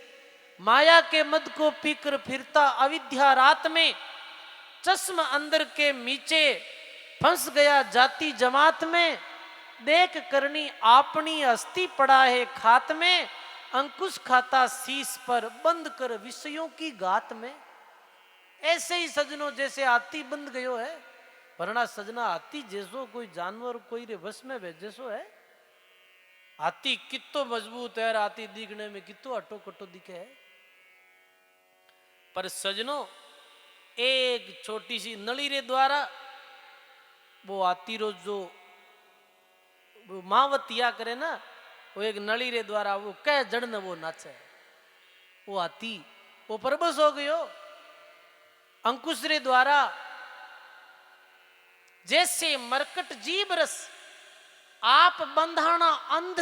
माया के मद को पीकर फिरता अविद्या रात में चश्म अंदर के नीचे फंस गया जाति जमात में देख करनी अपनी अस्थि पड़ा है खात में अंकुश खाता शीश पर बंद कर विषयों की गात में। ऐसे ही सजनों जैसे हाथी बंद गयो है वरना सजना हाथी जैसो कोई जानवर कोई रे बस में जैसो है। हाथी कितो मजबूत है हाथी दिखने में कितो अटो कटो दिखे है पर सजनों एक छोटी सी नली रे द्वारा वो हाथी रोज जो वो मावतिया करे ना वो एक नली रे द्वारा वो कह जड़न वो नाचे वो हाथी वो परबस हो गयो अंकुश रे द्वारा जैसे मरकट जीव रस आप बंधाना अंध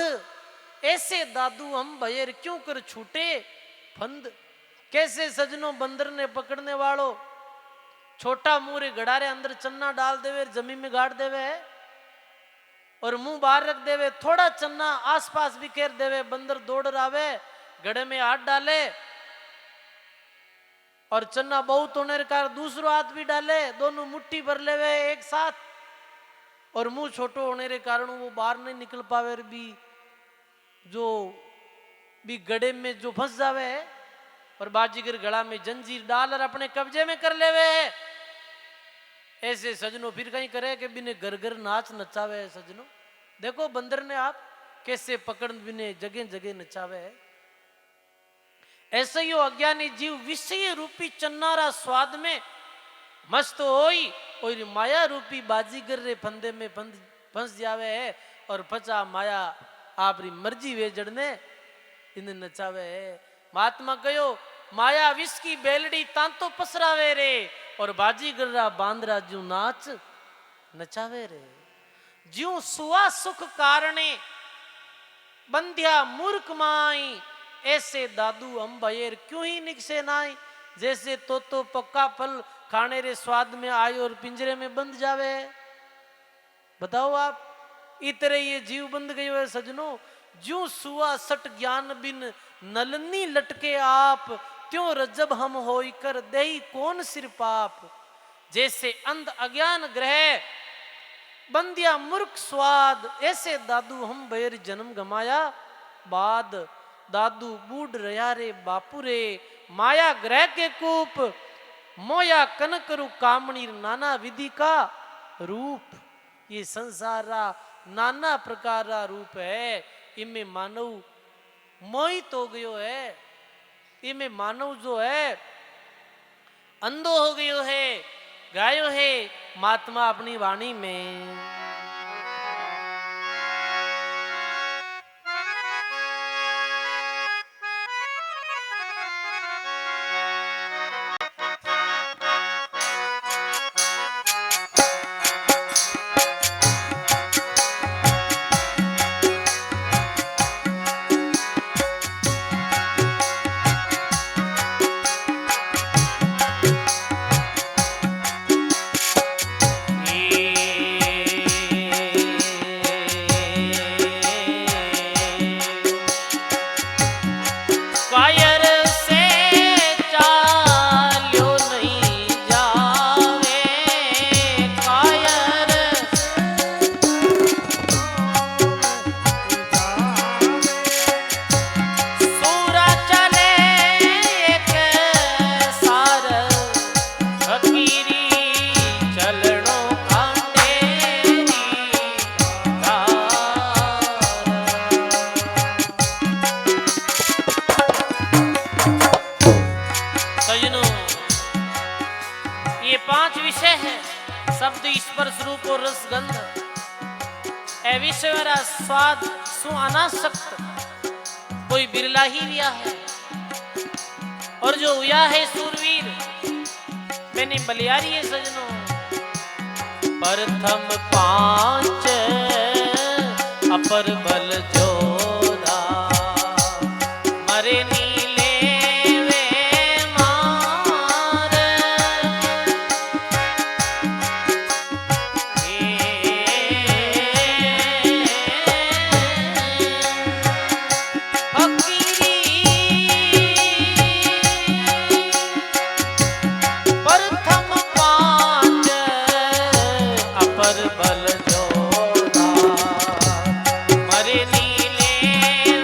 ऐसे दादू हम भयर क्यों कर छूटे फंद। कैसे सजनों बंदर ने पकड़ने वालों छोटा मुंह रे गड़ारे अंदर चन्ना डाल देवे जमीन में गाड़ देवे और मुंह बाहर रख देवे थोड़ा चन्ना आसपास बिखेर देवे बंदर दौड़ रावे गड़े में हाथ डाले और चन्ना बहुत होने के कारण दूसरो हाथ भी डाले दोनों मुट्ठी भर लेवे एक साथ और मुंह छोटो होने के कारण वो बाहर नहीं निकल पावे भी जो भी गड़े में जो फंस जावे है और बाजीगर गला में जंजीर डाल और अपने कब्जे में कर लेवे है। ऐसे सजनों फिर कहीं करे कि बिने घर घर नाच नचावे है। सजनों देखो बंदर ने आप कैसे पकड़ बिने जगह जगह नचावे है। ऐसे ही अज्ञानी जीव विषय रूपी चन्नारा स्वाद में मस्त होई और माया रूपी बाजीगर रे फंदे में फंस जावे है और फचा माया आपरी मर्जी वे जड़ने इन्हें नचावे है। महात्मा कहो माया विष की बेलड़ी तांतो पसरावे रे और बाजीगर रा बांदरा जू नाच नचावे रे। ज्यों सुआ सुख कारणे बंध्या मूर्ख माई ऐसे दादू हम भयर क्यों ही निकसे नाई। जैसे तो पक्का फल खाने रे स्वाद में आए और पिंजरे में बंद जावे। बताओ आप इतरे ये जीव बंद गयो है सजनों। ज्यों सुआ सट ज्ञान बिन नलनी लटके आप त्यों रजब हम होई कर देई कौन सिर पाप। जैसे अंध अज्ञान ग्रह बंदिया मूर्ख स्वाद ऐसे दादू हम भयर जन्म गमाया बाद। दादू बूढ़ रया रे बापू रे माया ग्रह के कूप मोया कनकरु कामणी नाना विधि का रूप। ये संसार रा नाना प्रकार रा रूप है। इनमें मानव मोहित हो गयो है। इनमें मानव जो है अंधो हो गयो है गायो है महात्मा अपनी वाणी में। विषय है शब्द स्पर्श रूप और रसगंध। ए विषय मेरा स्वाद सु अनासक्त कोई बिरला ही रिया है। और जो हुआ है सूरवीर मैंने बलियारी है सजनों। प्रथम पांच अपर बल जोधा मरे नीले वे मार। प्रथम पांच अपर बल जोधा मरे नीले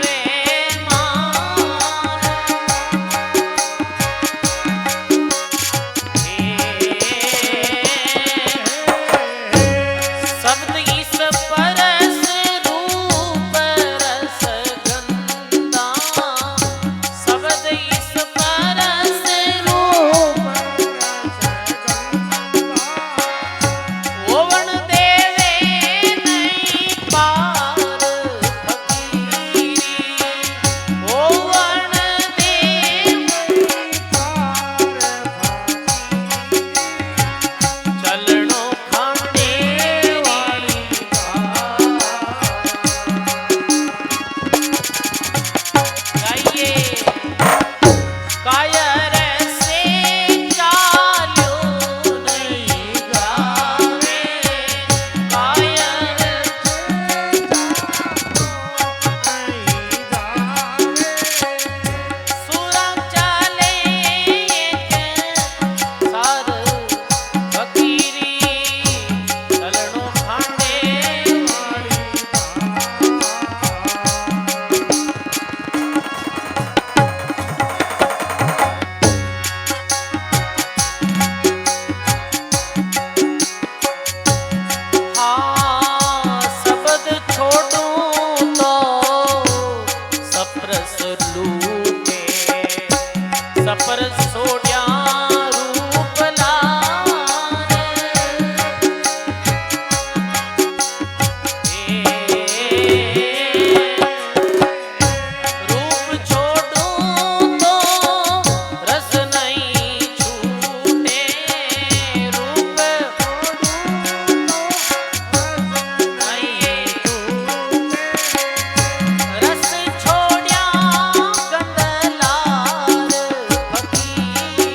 वे मार। शब्द इस परस रूप रस गंधा। शब्द इस परस रूप ओवण देवे नहीं पार फकीरी। ओवण देव चलणो खांडे वाली गाइए। कायर से चाल्यो नहीं गावे। कायर सुरम चले सार फकीरी। चलणो खांडे वाली हाँ शब्द छोड़ूं तो सप्रस लूटे। सप्रस सोड्या रूप लारे। रूप छोड़ूं तो रस नहीं छूटे। रूप रस छोड़या गंदलार फकीरी।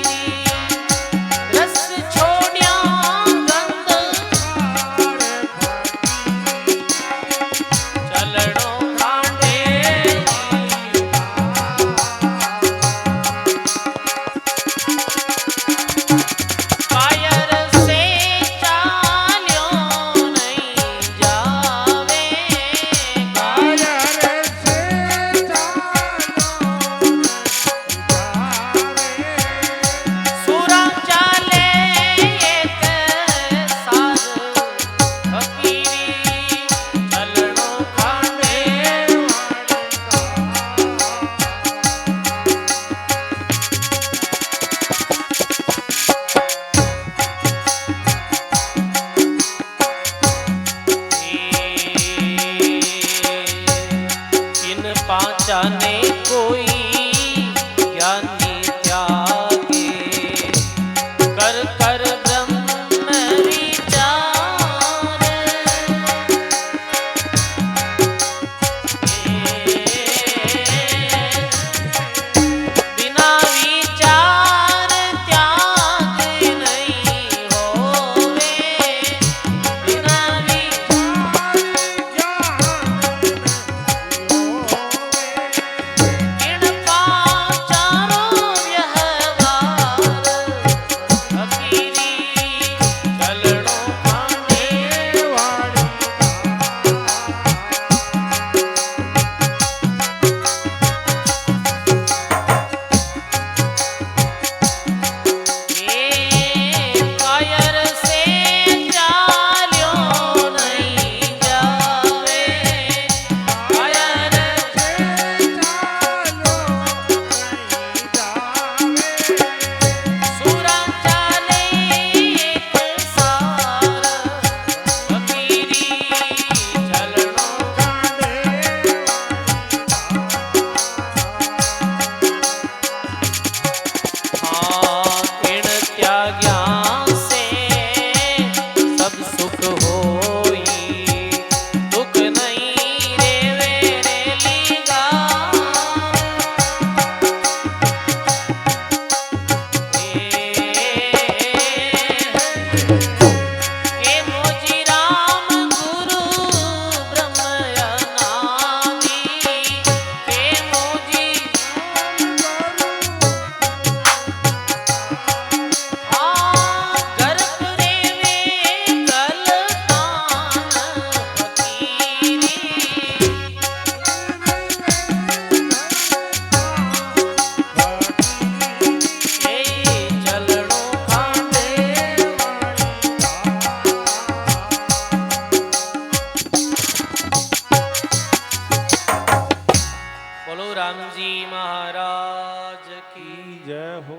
हो।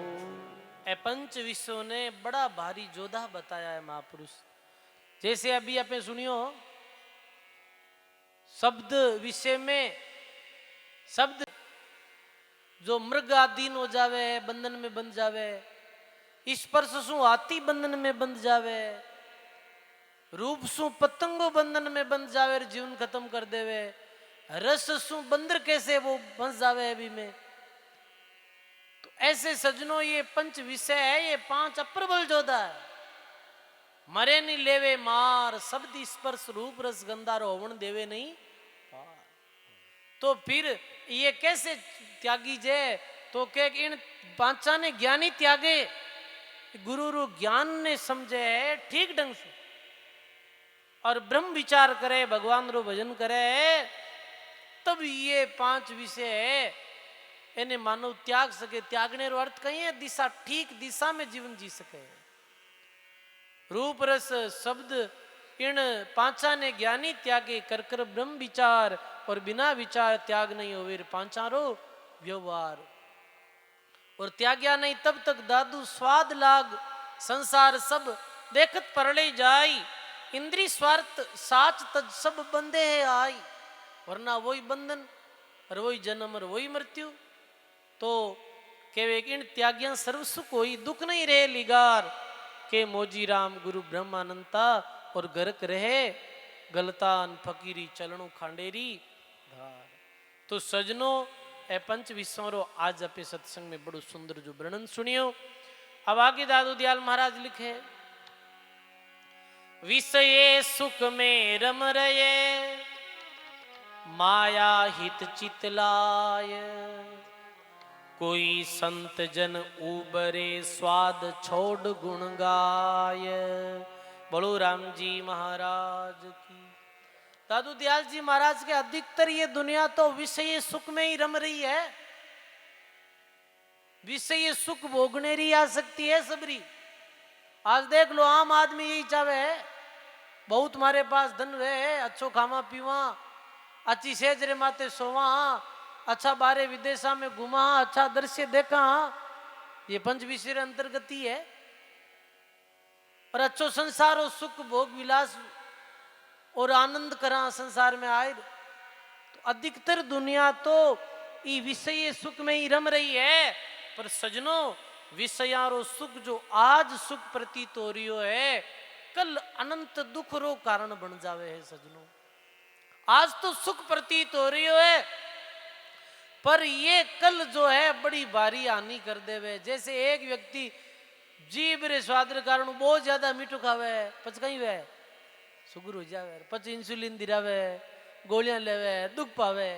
ए पंच विश्व ने बड़ा भारी जोधा बताया है महापुरुष। जैसे अभी आपने सुनियो शब्द विषय में, शब्द जो मृग आधीन हो जावे बंधन में बंध जावे, स्पर्श सु हाथी बंधन में बंध जावे, रूप सु पतंगो बंधन में बंध जावे और जीवन खत्म कर देवे, रस सु बंदर कैसे वो बंध जावे अभी में। तो ऐसे सजनों ये पंच विषय है, ये पांच अप्रबल जोधा है। मरे नहीं लेवे मार, शब्द स्पर्श रूप रस गंधार होवन देवे नहीं पार। तो फिर ये कैसे त्यागी जे, तो के इन पांचा ने ज्ञानी त्यागे, गुरु रू ज्ञान ने समझे है ठीक ढंग से और ब्रह्म विचार करे, भगवान रो भजन करे, तब ये पांच विषय है इन्हें मानव त्याग सके। त्यागने रो अर्थ कहीं है दिशा, ठीक दिशा में जीवन जी सके। रूप रस शब्द इन पांचा ने ज्ञानी त्यागे, कर कर ब्रह्म विचार, और बिना विचार त्याग नहीं होवे पांचारो व्यवहार। और त्याग्या नहीं तब तक दादू स्वाद लाग, संसार सब देखत परले जाई, इंद्री स्वार्थ साच तज सब बंधे है आई। वरना वही बंधन और वही जन्म और वही मृत्यु। तो केवे इन त्याग्या सर्व सुख होई, दुख नहीं रहे लिगार, के मोजी राम गुरु ब्रह्मानंता, और गरक रहे गलतान फकीरी चलणु खांडेरी धार। तो सजनों ए पंच विश्वरो आज अपने सत्संग में बड़ो सुंदर जो वर्णन सुनियो। अब आगे दादू दयाल महाराज लिखे, विषय सुख में रम रहे माया हित चितलाय, कोई संत जन उबरे स्वाद छोड़ गुण गाय। बोलो राम जी महाराज की। दादू दयाल जी महाराज के अधिकतर ये दुनिया तो विषय सुख में ही रम रही है, विषय सुख भोगने रही आ सकती है सबरी। आज देख लो आम आदमी यही चाहे है, बहुत हमारे पास धन है, अच्छो खावा पीवा, अच्छी सेजरे माते सोवा, अच्छा बारे विदेशा में घुमा, अच्छा दृश्य देखा, ये पंच विषय अंतर्गत ही है। और अच्छो संसार और सुख भोग विलास और आनंद करा संसार में आए। तो अधिकतर दुनिया तो ये विषय सुख में ही रम रही है। पर सजनों विषयारो सुख जो आज सुख प्रतीत हो रही है, कल अनंत दुख रो कारण बन जावे है सजनों। आज तो सुख प्रतीत हो रही है, पर ये कल जो है बड़ी भारी हानि कर देवे। जैसे एक व्यक्ति जीभ रे स्वाद रे कारण बहुत ज्यादा मीठो खावे, पच कहीं वे सुगर हो जावे, पच इंसुलिन दिरावे, गोलियां लेवे, दुख पावे।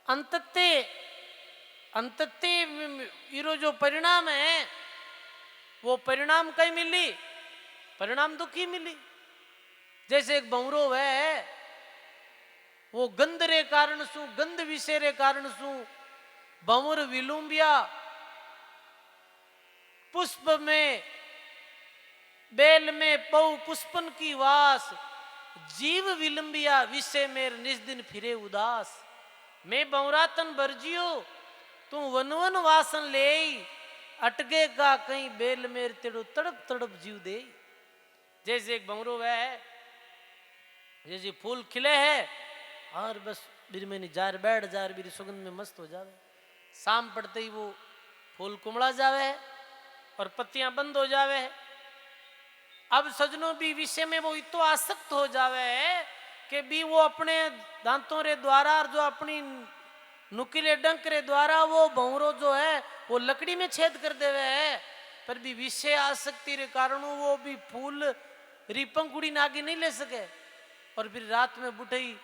अंतते इरो जो परिणाम है, वो परिणाम कहीं मिली, परिणाम दुखी मिली। जैसे एक बमरो है, वो गंध रे कारण सु, गंध विषय रे कारण सु बमुर विलुम्बिया, पुष्प में बेल में पौ पुष्पन की वास, जीव विलंबिया विषय मेर निज दिन फिरे उदास। मैं बौरातन बरजियो तू वन वन वासन ले, अटके का कहीं बेल मेर तेड़ो तड़प तड़प जीव दे। जैसे एक बमरो है, जैसे फूल खिले है और बस बीर में जार बैठ जार बीर सुगंध में मस्त हो जावे, शाम पड़ते ही वो फूल कुमड़ा जावे और पत्तियां बंद हो जावे। अब सजनों भी विषय में वो इतो आसक्त हो जावे है कि भी वो अपने दांतों रे द्वारा और जो अपनी नुकीले डंक रे द्वारा वो भंवरो जो है वो लकड़ी में छेद कर देवे है। पर भी विषय आसक्ति रे कारण वो भी फूल री पंखुड़ी नागी नहीं ले सके, और फिर रात में बुढ़ई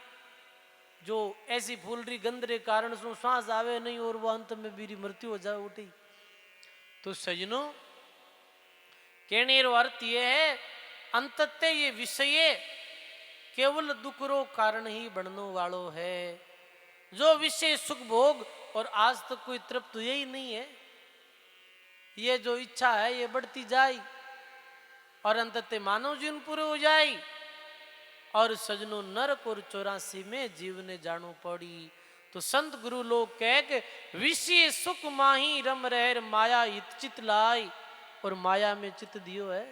जो ऐसी फूल री गंध रे कारण सु श्वास आवे नहीं और वो अंत में भी मृत्यु हो जाए उठी। तो सजनों कहने रो अर्थ ये है, अंततः ये विषय केवल दुख रो कारण ही बनने वालो है। जो विषय सुख भोग और आज तक कोई तृप्त हुए ही नहीं है, ये जो इच्छा है ये बढ़ती जाए और अंततः मानव जीवन पूरे हो जाए। और सजनों नरक और 84 में जीव ने जानो पड़ी। तो संत गुरु लोग कह के विषय सुख माही रम रहे माया हित चित लाई, और माया में चित दियो है।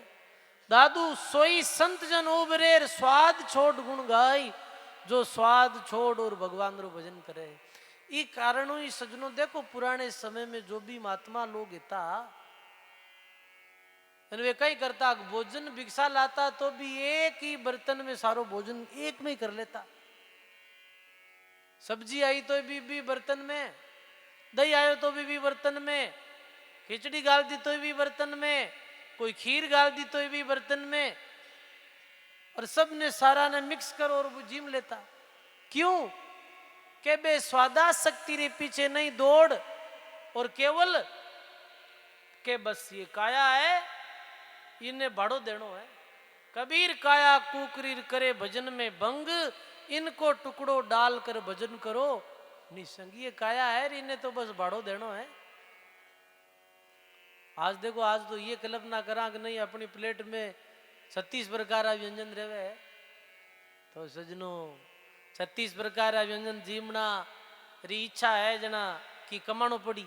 दादू सोई संत जन उबरेर स्वाद छोड़ गुण गाई, जो स्वाद छोड़ और भगवान रो भजन करे। ई कारणों ही सजनों देखो पुराने समय में जो भी महात्मा लोग था वे कई करता, भोजन भिक्षा लाता तो भी एक ही बर्तन में सारो भोजन एक में ही कर लेता। सब्जी आई तो भी बर्तन में, दही आयो तो भी बर्तन में, खिचड़ी गाल दी तो भी बर्तन में, कोई खीर गाल दी तो भी बर्तन में, और सब ने सारा ने मिक्स कर और वो जिम लेता। क्यों? के बे स्वादाशक्ति रे पीछे नहीं दौड़, और केवल के बस ये काया है इन्हें भाड़ो देनो है। कबीर काया कुकरीर करे भजन में भंग, इनको टुकड़ो डाल कर भजन करो निसंग। ये काया है इन्हें तो बस भाड़ो देनो है। आज देखो, आज तो ये कल्पना करा कि नहीं अपनी प्लेट में 36 प्रकार व्यंजन रहे, तो सजनों 36 प्रकार व्यंजन जीवना री इच्छा है जना कि कमानो पड़ी।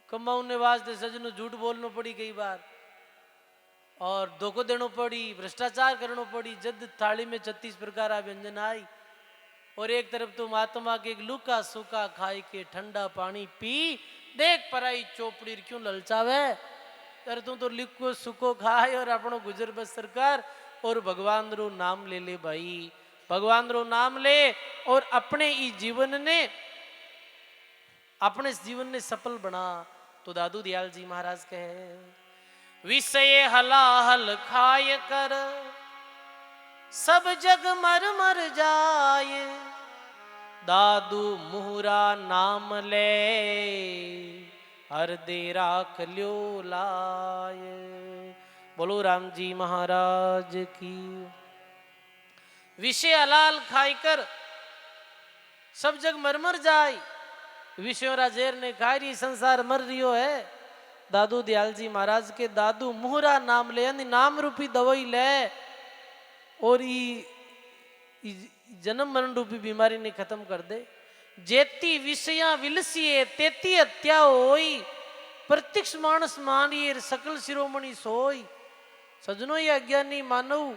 कमाउने वास्ते सजनों झूठ बोलना पड़ी कई बार, और धोखो देनो पड़ी, भ्रष्टाचार करनो पड़ी। जद थाली में 36 प्रकार व्यंजन आई, और एक तरफ तो महात्मा के एक लूका सूखा खाई के ठंडा पानी पी, देख पराई चोपड़ी क्यों ललचावे। अरे तू तो लिखो सुखो खाए और अपनो गुजर बसर कर, और भगवान रो नाम ले ले भाई, भगवान रो नाम ले, और अपने ई जीवन ने, अपने जीवन ने सफल बना। तो दादू दयाल जी महाराज कहे विषय हलाहल खाय कर सब जग मर मर जाए, दादू मुहरा नाम ले हरदे राख ल्यो लाए। बोलो राम जी महाराज की। विषय हलाल खाई कर सब जग मर मर जाए। विषयों रा जेर ने खाई संसार मर रियो है। दादू दयाल जी महाराज के दादू मुहरा नाम ले, यानी नाम रूपी दवाई ले, और जन्म मरण रूपी बीमारी ने खत्म कर दे। जेती विषया विलसिए तेती हत्या होई, प्रत्यक्ष मानस मानिए सकल शिरोमणि सोई। सजनों ये अज्ञानी मानव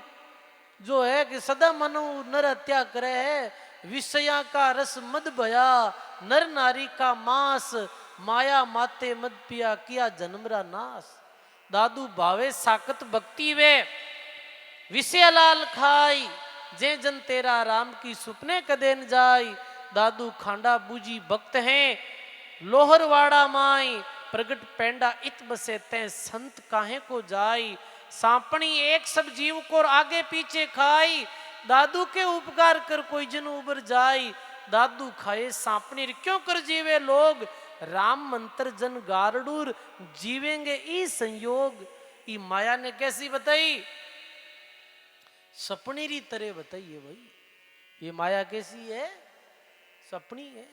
जो है कि सदा मानव नर हत्या करे है। विषया का रस मद भया नर नारी का मांस, माया माते मद पिया किया जन्मरा नाश। दादू भावे साकत भक्ति वे विषय लाल खाई, जे जन तेरा राम की सुपने कदे न जाई। दादू खांडा बूजी भक्त हैं लोहरवाड़ा माई, प्रगट पेंडा इत बसे तै संत काहे को जाई। सांपणी एक सब जीव को आगे पीछे खाई, दादू के उपकार कर कोई जन उबर जाई। दादू खाए सांपनी क्यों कर जीवे लोग, राम मंत्र जन गारडूर जीवेंगे ई संयोग। ई माया ने कैसी बताई? सपनी री तरह बताइए भाई। ये माया कैसी है? सपनी है।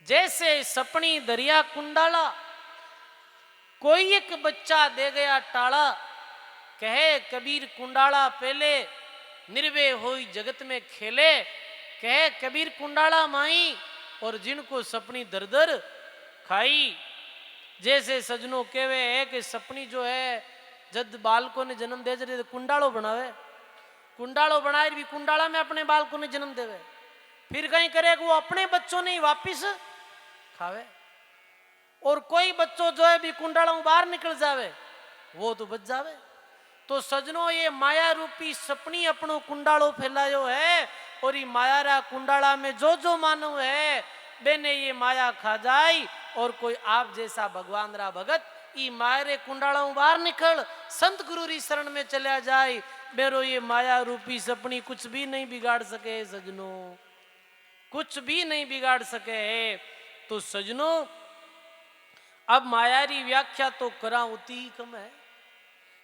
जैसे सपनी दरिया कुंडाला, कोई एक बच्चा दे गया टाला, कहे कबीर कुंडाला पहले निर्भय होई जगत में खेले। कहे कबीर कुंडाला माई, और जिनको सपनी दर दर खाई। जैसे सजनों कहवे है कि सपनी जो है जद बालकों ने जन्म दे जरे कुंडालो बनावे, कुंडालो बनाए भी कुंडाला में अपने बालकों ने जन्म देवे, फिर कहीं करे कि वो अपने बच्चों ने ही वापिस खावे। और कोई बच्चों जो है भी कुंडाला में बाहर निकल जावे वो तो बच जावे। तो सजनों ये माया रूपी सपनी अपनो कुंडालो फैलायो है, और ये माया रा कुंडाला में जो जो मानव है बेने ये माया खा जाए। और कोई आप जैसा भगवान रा भगत ई माया रे कुंडाला में बाहर निकल संत गुरु री शरण में चला जाए, बेरो ये माया रूपी सपनी कुछ भी नहीं बिगाड़ सके सजनों, कुछ भी नहीं बिगाड़ सके है। तो सजनों अब माया री व्याख्या तो करा उती ही कम है।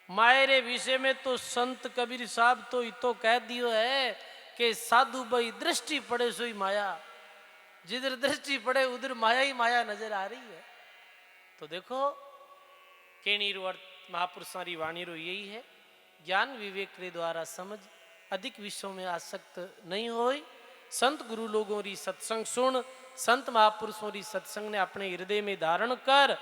मायरे विषय में तो संत कबीर साहब तो इतो कह दियो है कि साधु भाई दृष्टि पड़े सोई माया, जिधर दृष्टि पड़े उधर माया ही माया नजर आ रही है। तो देखो केनी अर्थ महापुरुषों री वाणी रो यही है, ज्ञान विवेक के द्वारा समझ, अधिक विषयों में आसक्त नहीं होई, संत गुरु लोगों री सत्संग सुन, संत महापुरुषों री सत्संग ने अपने हृदय में धारण कर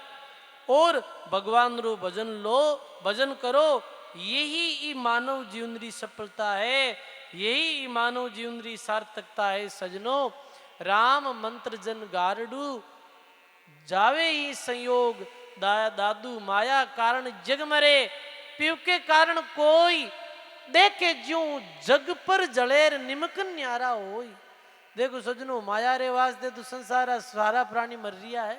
और भगवान रो भजन लो, भजन करो। यही ई मानव जीवन री सफलता है, यही ई मानव जीवन री सार्थकता है सजनो। राम मंत्र जन गारडू जावे ही संयोग, दादू माया कारण जग मरे, पीव के कारण कोई देखे ज्यों जग पर जलेर निमक न्यारा होई। देखो सजनो, माया रे वास्ते तो संसार सारा प्राणी मर रिया है,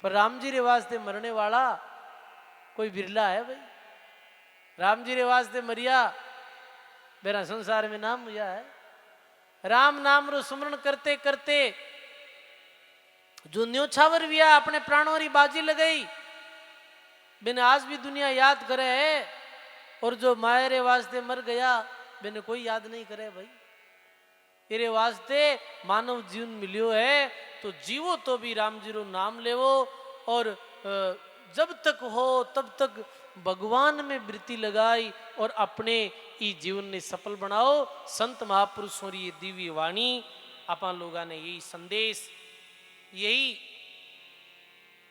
पर राम जी रे वास्ते मरने वाला कोई बिरला है भाई। राम जी रे वास्ते मरिया मेरा संसार में नाम हुआ है। राम नाम रो सुमरण करते करते जो न्योछावर विया अपने प्राणों री बाजी लगाई, बिन आज भी दुनिया याद करे है। और जो मायरे वास्ते मर गया बिन कोई याद नहीं करे भाई। तेरे वास्ते मानव जीवन मिलियो है तो जीवो तो भी राम जी रो नाम लेवो, और जब तक हो तब तक भगवान में वृत्ति लगाई और अपने ई जीवन ने सफल बनाओ। संत महापुरुषों री ये दिव्य वाणी अपन लोगों ने यही संदेश, यही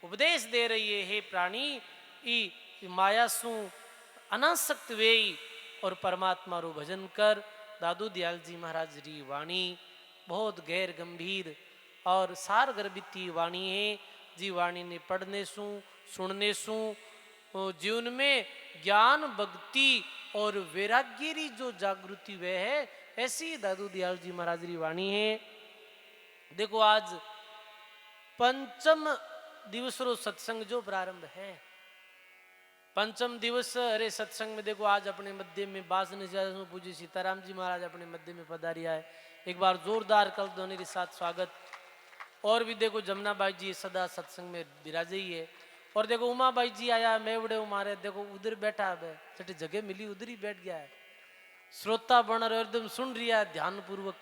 उपदेश दे रही है। हे प्राणी, ई माया सु अनासक्त वेई और परमात्मा रो भजन कर। दादू दयाल जी महाराज री वाणी बहुत गैर गंभीर और सार गर्भित वाणी है। जी वाणी ने पढ़ने सु सुनने सु जीवन में ज्ञान भक्ति और वैराग्य री जो जागृति वे है, ऐसी दादू दयाल जी महाराज री वाणी है। देखो आज पंचम दिवस रो सत्संग जो प्रारंभ है, पंचम दिवस अरे सत्संग में देखो आज अपने मध्य में बासने पूज्य सीताराम जी महाराज अपने मध्य में पधारिया है। एक बार जोरदार कल ध्वनि के साथ स्वागत। और भी देखो जमुना बाई जी सदा सत्संग में विराजे ही है। और देखो उमा बाई जी आया मेवड़े मारे, देखो उधर बैठा है, छठी जगह मिली उधर ही बैठ गया है, श्रोता बन रहे एकदम सुन रिया है ध्यान पूर्वक।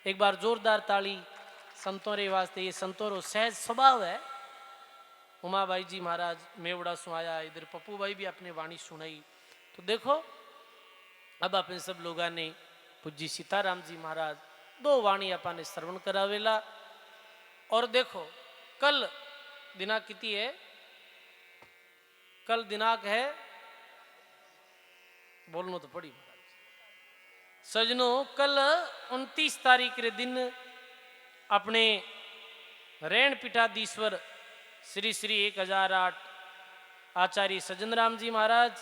एक बार जोरदार ताली संतों रे वास्ते। ये संतों रो सहज स्वभाव है। उमा बाई जी महाराज मेवड़ा सुनाया, इधर पप्पू भाई भी अपने वाणी सुनाई। तो देखो अब अपने सब लोगों ने पूज्य सीताराम जी महाराज दो वाणी अपन ने श्रवण करावेला। और देखो कल दिनांक कितनी है, कल दिनांक है, बोलना तो पड़ी सजनों, कल 29 तारीख के दिन अपने रेण पीठाधीश्वर श्री श्री 1008 आचार्य सज्जन राम जी महाराज